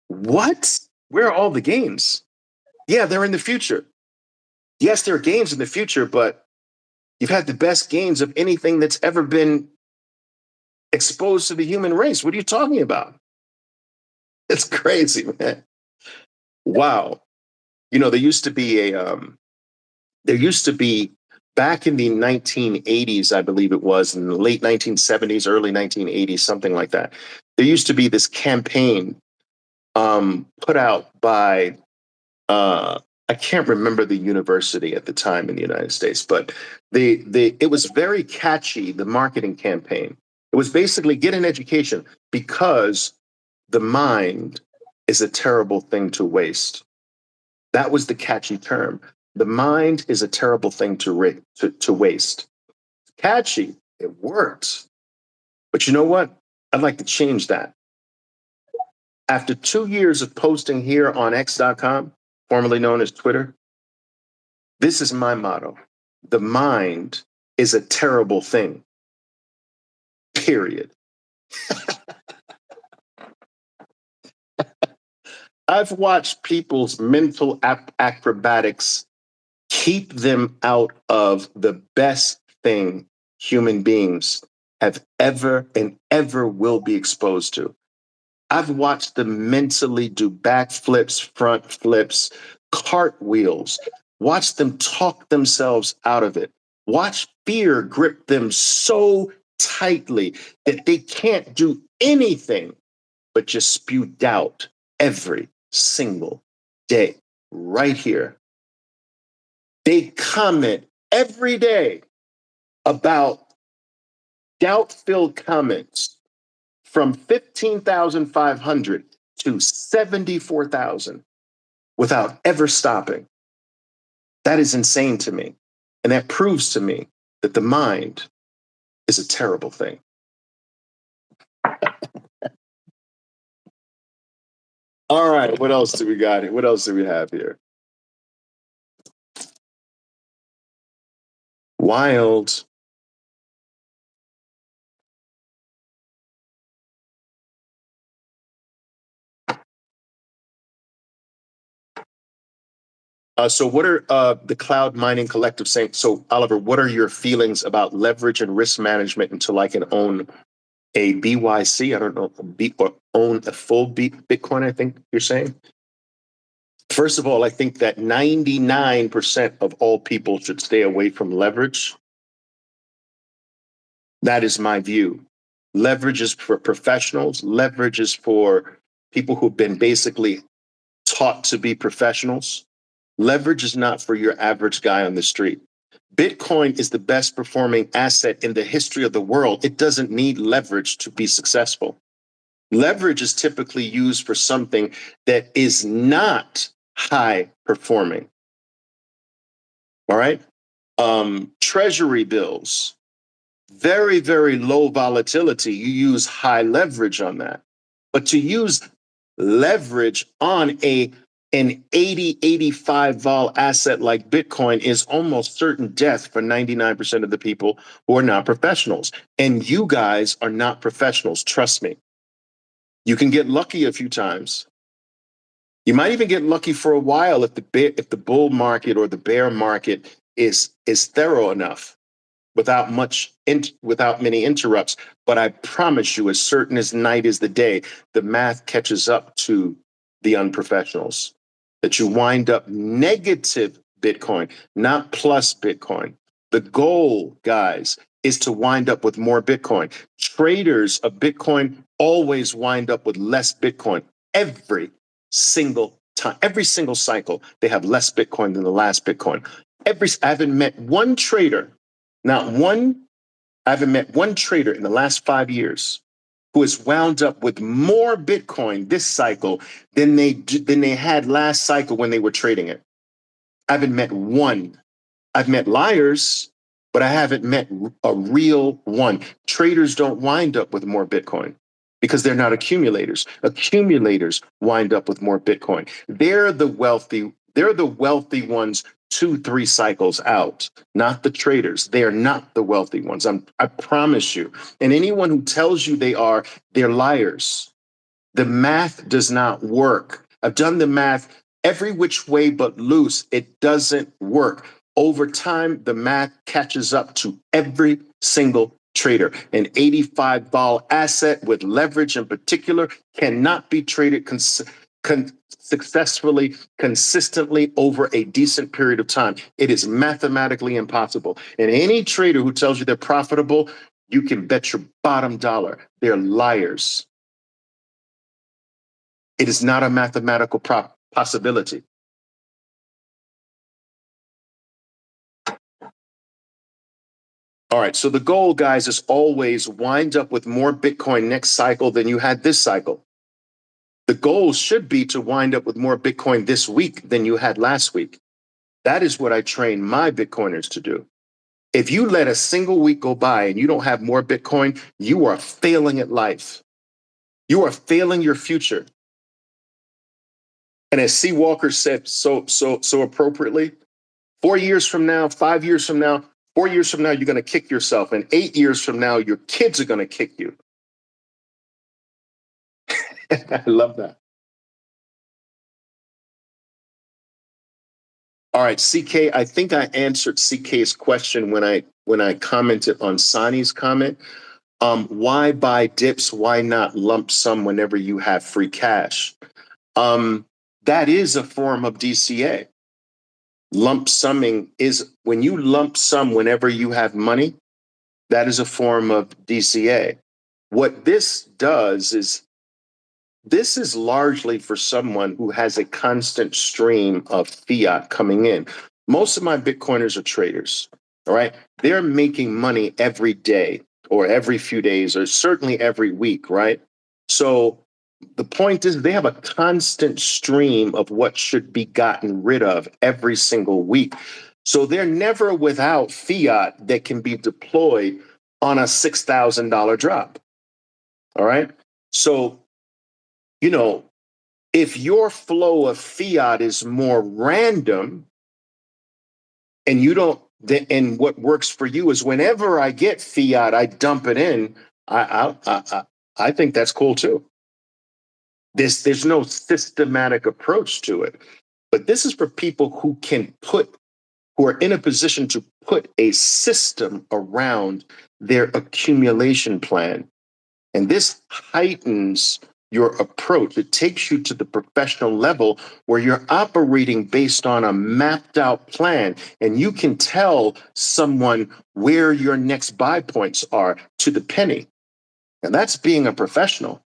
What? Where are all the gains? Yeah, they're in the future. Yes, there are gains in the future, but you've had the best gains of anything that's ever been exposed to the human race. What are you talking about? It's crazy, man. Wow. You know, there used to be back in the 1980s, I believe it was, in the late 1970s, early 1980s, something like that. There used to be this campaign put out by, I can't remember the university at the time in the United States, but it was very catchy, the marketing campaign. It was basically get an education because the mind is a terrible thing to waste. That was the catchy term. The mind is a terrible thing to waste. Catchy, it worked. But you know what? I'd like to change that. After 2 years of posting here on X.com, formerly known as Twitter, this is my motto. The mind is a terrible thing. Period. I've watched people's mental acrobatics keep them out of the best thing human beings have ever and ever will be exposed to. I've watched them mentally do backflips, front flips, cartwheels, watch them talk themselves out of it. Watch fear grip them so tightly that they can't do anything but just spew doubt every single day, right here. They comment every day about doubt-filled comments from 15,500 to 74,000 without ever stopping. That is insane to me. And that proves to me that the mind is a terrible thing. All right, what else do we got here? What else do we have here? Wild. So what are the Cloud Mining Collective saying? So Oliver, what are your feelings about leverage and risk management until I can own a BYC? I don't know, or own a full Bitcoin, I think you're saying? First of all, I think that 99% of all people should stay away from leverage. That is my view. Leverage is for professionals. Leverage is for people who've been basically taught to be professionals. Leverage is not for your average guy on the street. Bitcoin is the best performing asset in the history of the world. It doesn't need leverage to be successful. Leverage is typically used for something that is not high performing. All right. Treasury bills, very, very low volatility. You use high leverage on that. But to use leverage on an 80, 85 vol asset like Bitcoin is almost certain death for 99% of the people who are not professionals. And you guys are not professionals. Trust me. You can get lucky a few times. You might even get lucky for a while if the bull market or the bear market is thorough enough without without many interrupts. But I promise you, as certain as night is the day, the math catches up to the unprofessionals. That you wind up negative Bitcoin, not plus Bitcoin. The goal, guys, is to wind up with more Bitcoin. Traders of Bitcoin always wind up with less Bitcoin every single time, every single cycle. They have less Bitcoin than the last Bitcoin. I haven't met one trader, not one. I haven't met one trader in the last 5 years who has wound up with more Bitcoin this cycle than they had last cycle when they were trading it. I haven't met one. I've met liars, but I haven't met a real one. Traders don't wind up with more Bitcoin because they're not accumulators. Accumulators wind up with more Bitcoin. They're the wealthy. They're the wealthy ones 2-3 cycles out, not the traders. They are not the wealthy ones. I promise you. And anyone who tells you they are, they're liars. The math does not work. I've done the math every which way but loose. It doesn't work. Over time, the math catches up to every single trader. An 85 vol asset with leverage in particular cannot be traded successfully, consistently over a decent period of time. It is mathematically impossible. And any trader who tells you they're profitable, you can bet your bottom dollar they're liars. It is not a mathematical possibility. All right, so the goal, guys, is always wind up with more Bitcoin next cycle than you had this cycle. The goal should be to wind up with more Bitcoin this week than you had last week. That is what I train my Bitcoiners to do. If you let a single week go by and you don't have more Bitcoin, you are failing at life. You are failing your future. And as C. Walker said so appropriately, 4 years from now, 5 years from now, 4 years from now, you're going to kick yourself. And 8 years from now, your kids are going to kick you. I love that. All right, CK, I think I answered CK's question when I commented on Sani's comment. Why buy dips? Why not lump sum whenever you have free cash? That is a form of DCA. Lump summing is when you lump sum whenever you have money, that is a form of DCA. What this does is this is largely for someone who has a constant stream of fiat coming in. Most of my Bitcoiners are traders, all right? They're making money every day or every few days or certainly every week, right? So the point is they have a constant stream of what should be gotten rid of every single week. So they're never without fiat that can be deployed on a $6,000 drop, all right? So you know, if your flow of fiat is more random and you don't, and what works for you is whenever I get fiat, I dump it in. I think that's cool too. There's no systematic approach to it, but this is for people who are in a position to put a system around their accumulation plan. And this heightens your approach. It takes you to the professional level where you're operating based on a mapped out plan. And you can tell someone where your next buy points are to the penny. And that's being a professional.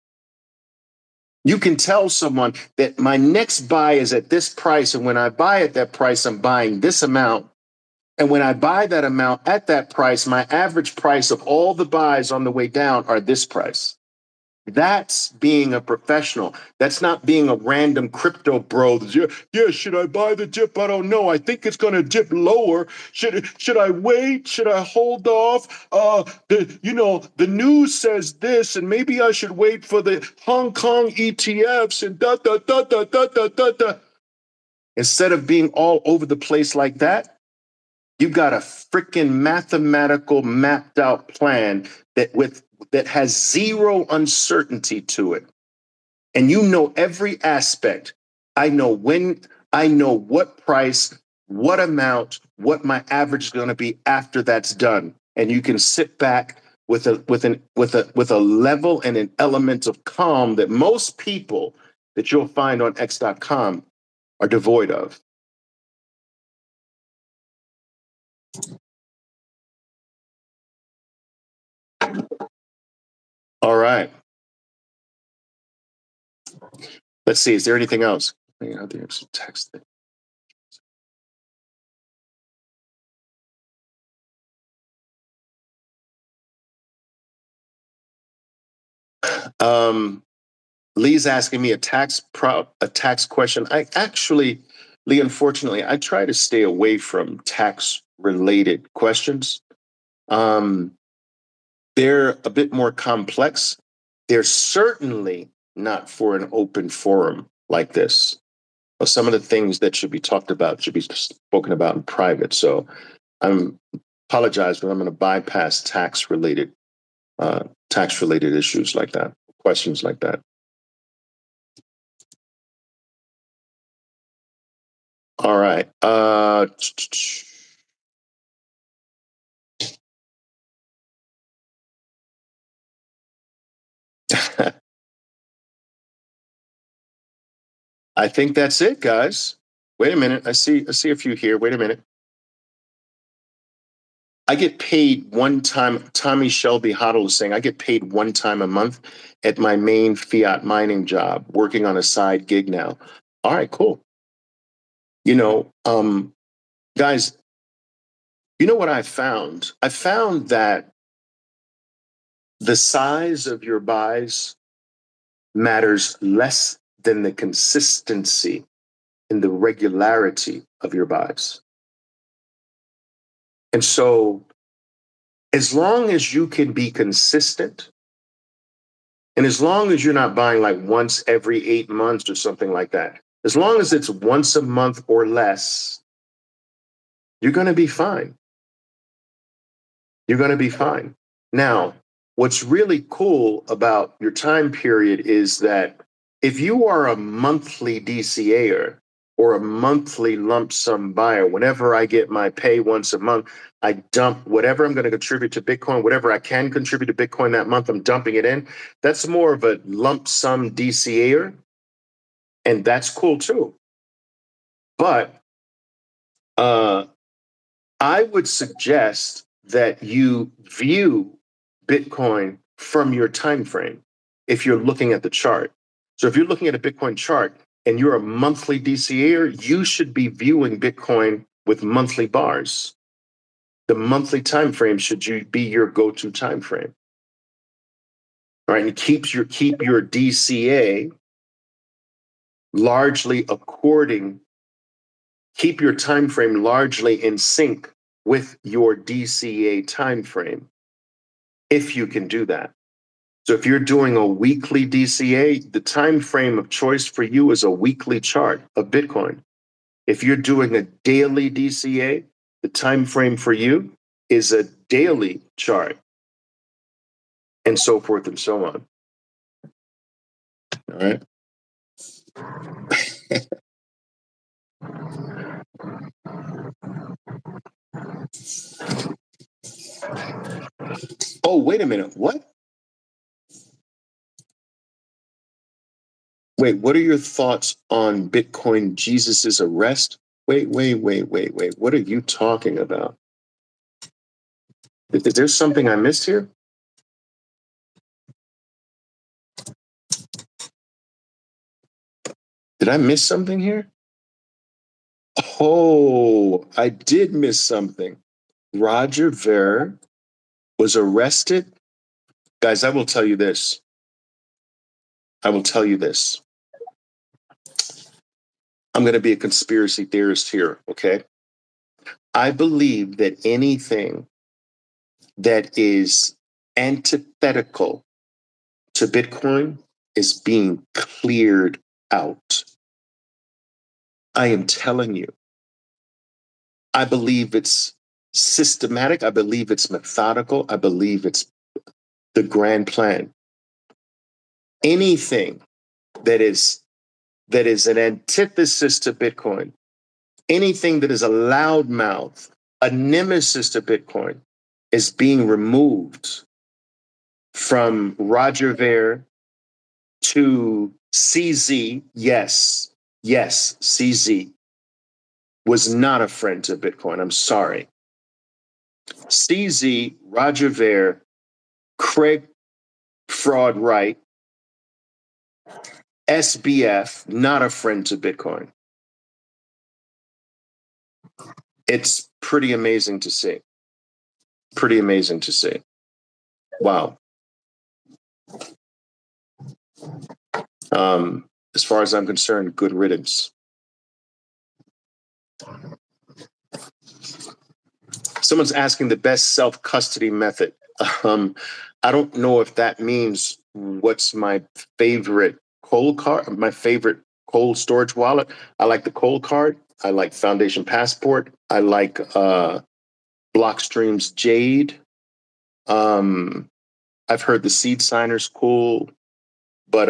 You can tell someone that my next buy is at this price. And when I buy at that price, I'm buying this amount. And when I buy that amount at that price, my average price of all the buys on the way down are this price. That's being a professional. That's not being a random crypto bro. Yeah, should I buy the dip? I don't know. I think it's going to dip lower. Should I wait? Should I hold off? The news says this, and maybe I should wait for the Hong Kong ETFs and da da da da da da da da. Instead of being all over the place like that, you've got a freaking mathematical mapped out plan that has zero uncertainty to it. And you know every aspect. I know what price, what amount, what my average is going to be after that's done. And you can sit back with a level and an element of calm that most people that you'll find on X.com are devoid of. All right. Let's see. Is there anything else? There's a text thing. Lee's asking me a tax question. I actually, Lee, unfortunately, I try to stay away from tax related questions. They're a bit more complex. They're certainly not for an open forum like this. Some of the things that should be talked about should be spoken about in private. So I apologize, but I'm going to bypass tax related issues like that, questions like that. All right. I think that's it, guys. Wait a minute. I see a few here. Wait a minute. I get paid one time. Tommy Shelby Hoddle is saying I get paid one time a month at my main fiat mining job, working on a side gig now. All right, cool. Guys, you know what I found? I found that the size of your buys matters less than the consistency and the regularity of your buys. And so, as long as you can be consistent, and as long as you're not buying like once every 8 months or something like that, as long as it's once a month or less, you're going to be fine. You're going to be fine. Now, what's really cool about your time period is that if you are a monthly DCAer, or a monthly lump sum buyer. Whenever I get my pay once a month, I dump whatever I'm going to contribute to Bitcoin, whatever I can contribute to Bitcoin that month, I'm dumping it in. That's more of a lump sum DCAer, and that's cool too. But I would suggest that you view Bitcoin from your time frame if you're looking at the chart. So if you're looking at a Bitcoin chart and you're a monthly DCAer, you should be viewing Bitcoin with monthly bars. The monthly time frame should be your go-to time frame. All right, and keep your DCA largely keep your time frame largely in sync with your DCA time frame, if you can do that. So if you're doing a weekly DCA, the time frame of choice for you is a weekly chart of Bitcoin. If you're doing a daily DCA, the time frame for you is a daily chart, and so forth and so on. All right. Oh, wait a minute. What? Wait, what are your thoughts on Bitcoin Jesus's arrest? Wait. What are you talking about? Is there something I missed here? Did I miss something here? Oh, I did miss something. Roger Ver was arrested. Guys, I will tell you this. I'm going to be a conspiracy theorist here, okay? I believe that anything that is antithetical to Bitcoin is being cleared out. I am telling you. I believe it's systematic. I believe it's methodical. I believe it's the grand plan. Anything that is an antithesis to Bitcoin, anything that is a loudmouth, a nemesis to Bitcoin, is being removed from Roger Ver to CZ. Yes, CZ was not a friend to Bitcoin. I'm sorry. CZ, Roger Ver, Craig Fraud Wright, SBF, not a friend to Bitcoin. It's pretty amazing to see. Wow. As far as I'm concerned, good riddance. Someone's asking the best self-custody method. I don't know if that means what's my favorite cold storage wallet. I like the Cold Card. I like Foundation Passport. I like Blockstream's Jade. I've heard the Seed Signer's cool, but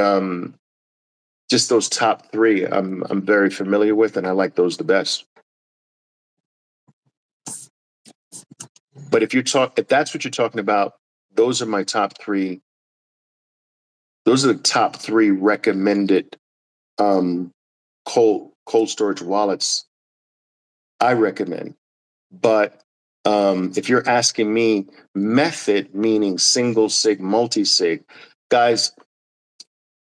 just those top three I'm very familiar with, and I like those the best. But if that's what you're talking about, those are my top three. Those are the top three recommended cold storage wallets I recommend. But if you're asking me method, meaning single sig, multi-sig, guys,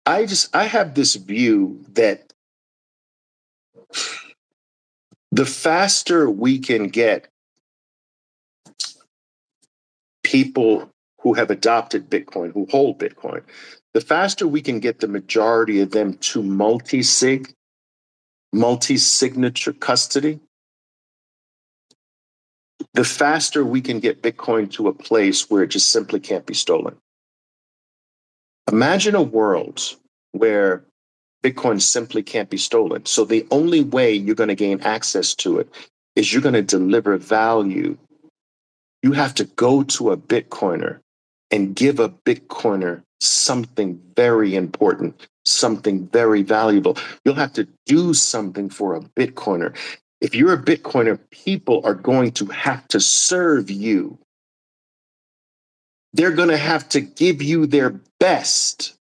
I have this view that the faster we can get people who have adopted Bitcoin, who hold Bitcoin, the faster we can get the majority of them to multi-signature custody, the faster we can get Bitcoin to a place where it just simply can't be stolen. Imagine a world where Bitcoin simply can't be stolen. So the only way you're going to gain access to it is you're going to deliver value. You have to go to a Bitcoiner and give a Bitcoiner something very important, something very valuable. You'll have to do something for a Bitcoiner. If you're a Bitcoiner, people are going to have to serve you. They're going to have to give you their best.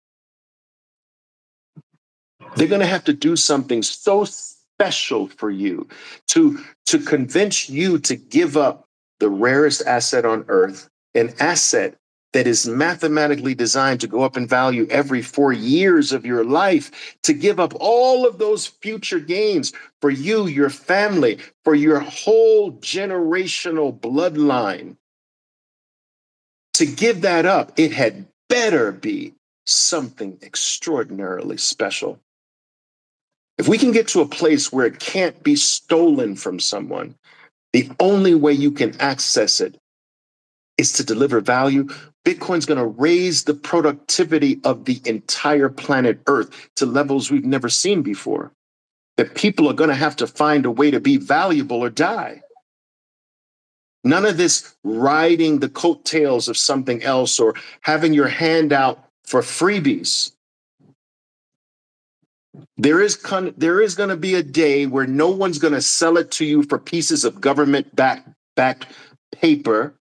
They're going to have to do something so special for you to convince you to give up the rarest asset on earth, an asset that is mathematically designed to go up in value every 4 years of your life, to give up all of those future gains for you, your family, for your whole generational bloodline. To give that up, it had better be something extraordinarily special. If we can get to a place where it can't be stolen from someone, the only way you can access it is to deliver value. Bitcoin's going to raise the productivity of the entire planet Earth to levels we've never seen before. That people are going to have to find a way to be valuable or die. None of this riding the coattails of something else or having your hand out for freebies. There is going to be a day where no one's going to sell it to you for pieces of government-backed paper.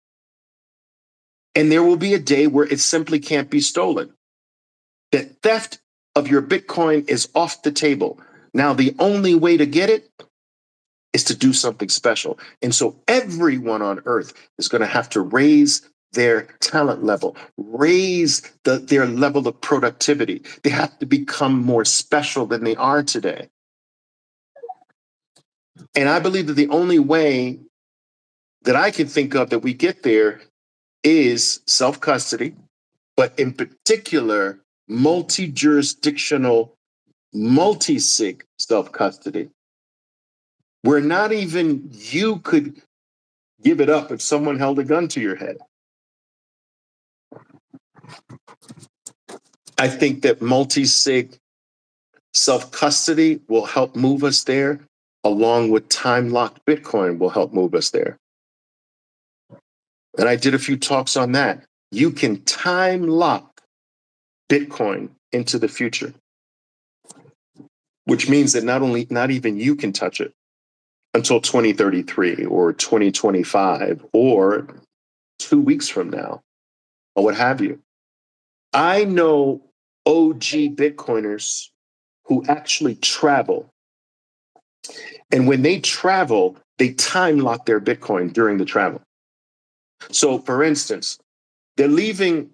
And there will be a day where it simply can't be stolen. The theft of your Bitcoin is off the table. Now, the only way to get it is to do something special. And so everyone on earth is going to have to raise their talent level, raise their level of productivity. They have to become more special than they are today. And I believe that the only way that I can think of that we get there is self-custody, but in particular, multi-jurisdictional, multi-sig self-custody, where not even you could give it up if someone held a gun to your head. I think that multi-sig self-custody will help move us there, along with time-locked Bitcoin will help move us there. And I did a few talks on that. You can time lock Bitcoin into the future, which means that not even you can touch it until 2033 or 2025 or 2 weeks from now or what have you. I know OG Bitcoiners who actually travel. And when they travel, they time lock their Bitcoin during the travel. So for instance, they're leaving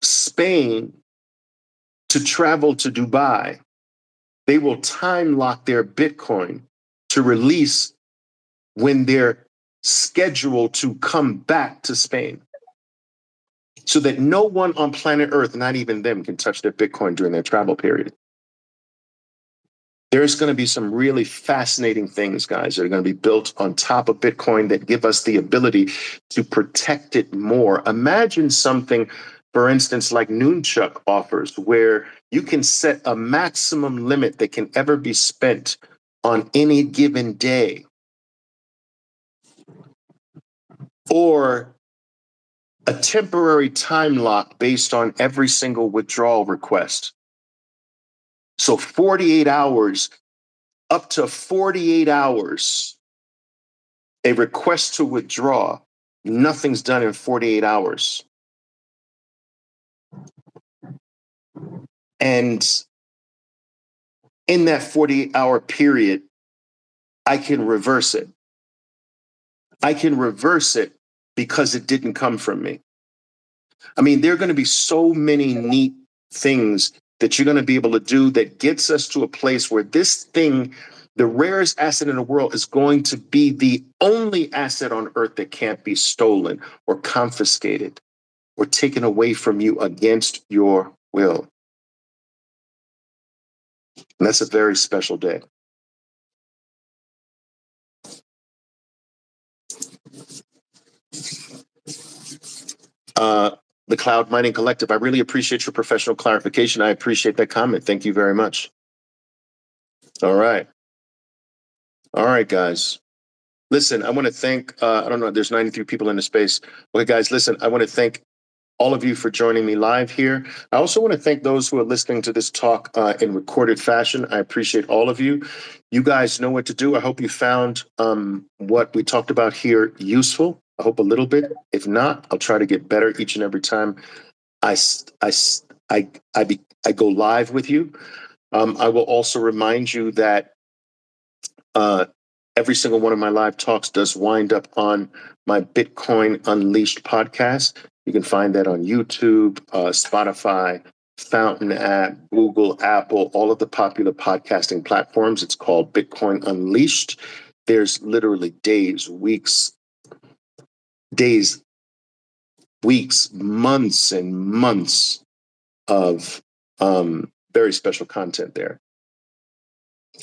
Spain to travel to Dubai. They will time lock their Bitcoin to release when they're scheduled to come back to Spain, so that no one on planet Earth, not even them, can touch their Bitcoin during their travel period. There's going to be some really fascinating things, guys, that are going to be built on top of Bitcoin that give us the ability to protect it more. Imagine something, for instance, like Noonchuck offers, where you can set a maximum limit that can ever be spent on any given day. Or a temporary time lock based on every single withdrawal request. So 48 hours, up to 48 hours, a request to withdraw, nothing's done in 48 hours. And in that 48-hour period, I can reverse it. I can reverse it because it didn't come from me. I mean, there are going to be so many neat things that you're going to be able to do that gets us to a place where this thing, the rarest asset in the world, is going to be the only asset on earth that can't be stolen or confiscated or taken away from you against your will. And that's a very special day. The Cloud Mining Collective, I really appreciate your professional clarification. I appreciate that comment. Thank you very much. All right. All right, guys. Listen, I want to thank, I don't know, there's 93 people in the space. Okay, guys, listen, I want to thank all of you for joining me live here. I also want to thank those who are listening to this talk in recorded fashion. I appreciate all of you. You guys know what to do. I hope you found what we talked about here useful. I hope a little bit. If not, I'll try to get better each and every time I go live with you. I will also remind you that every single one of my live talks does wind up on my Bitcoin Unleashed podcast. You can find that on YouTube, Spotify, Fountain app, Google, Apple, all of the popular podcasting platforms. It's called Bitcoin Unleashed. There's literally days, weeks, months and months of very special content there.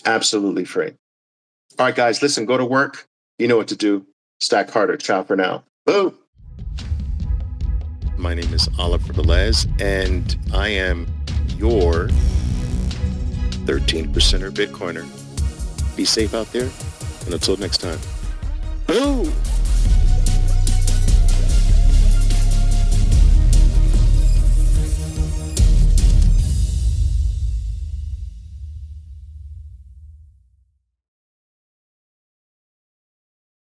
Absolutely free. All right, guys, listen, go to work. You know what to do. Stack harder. Ciao for now. Boom. My name is Oliver Velez, and I am your 13% Bitcoiner. Be safe out there, and until next time. Boom.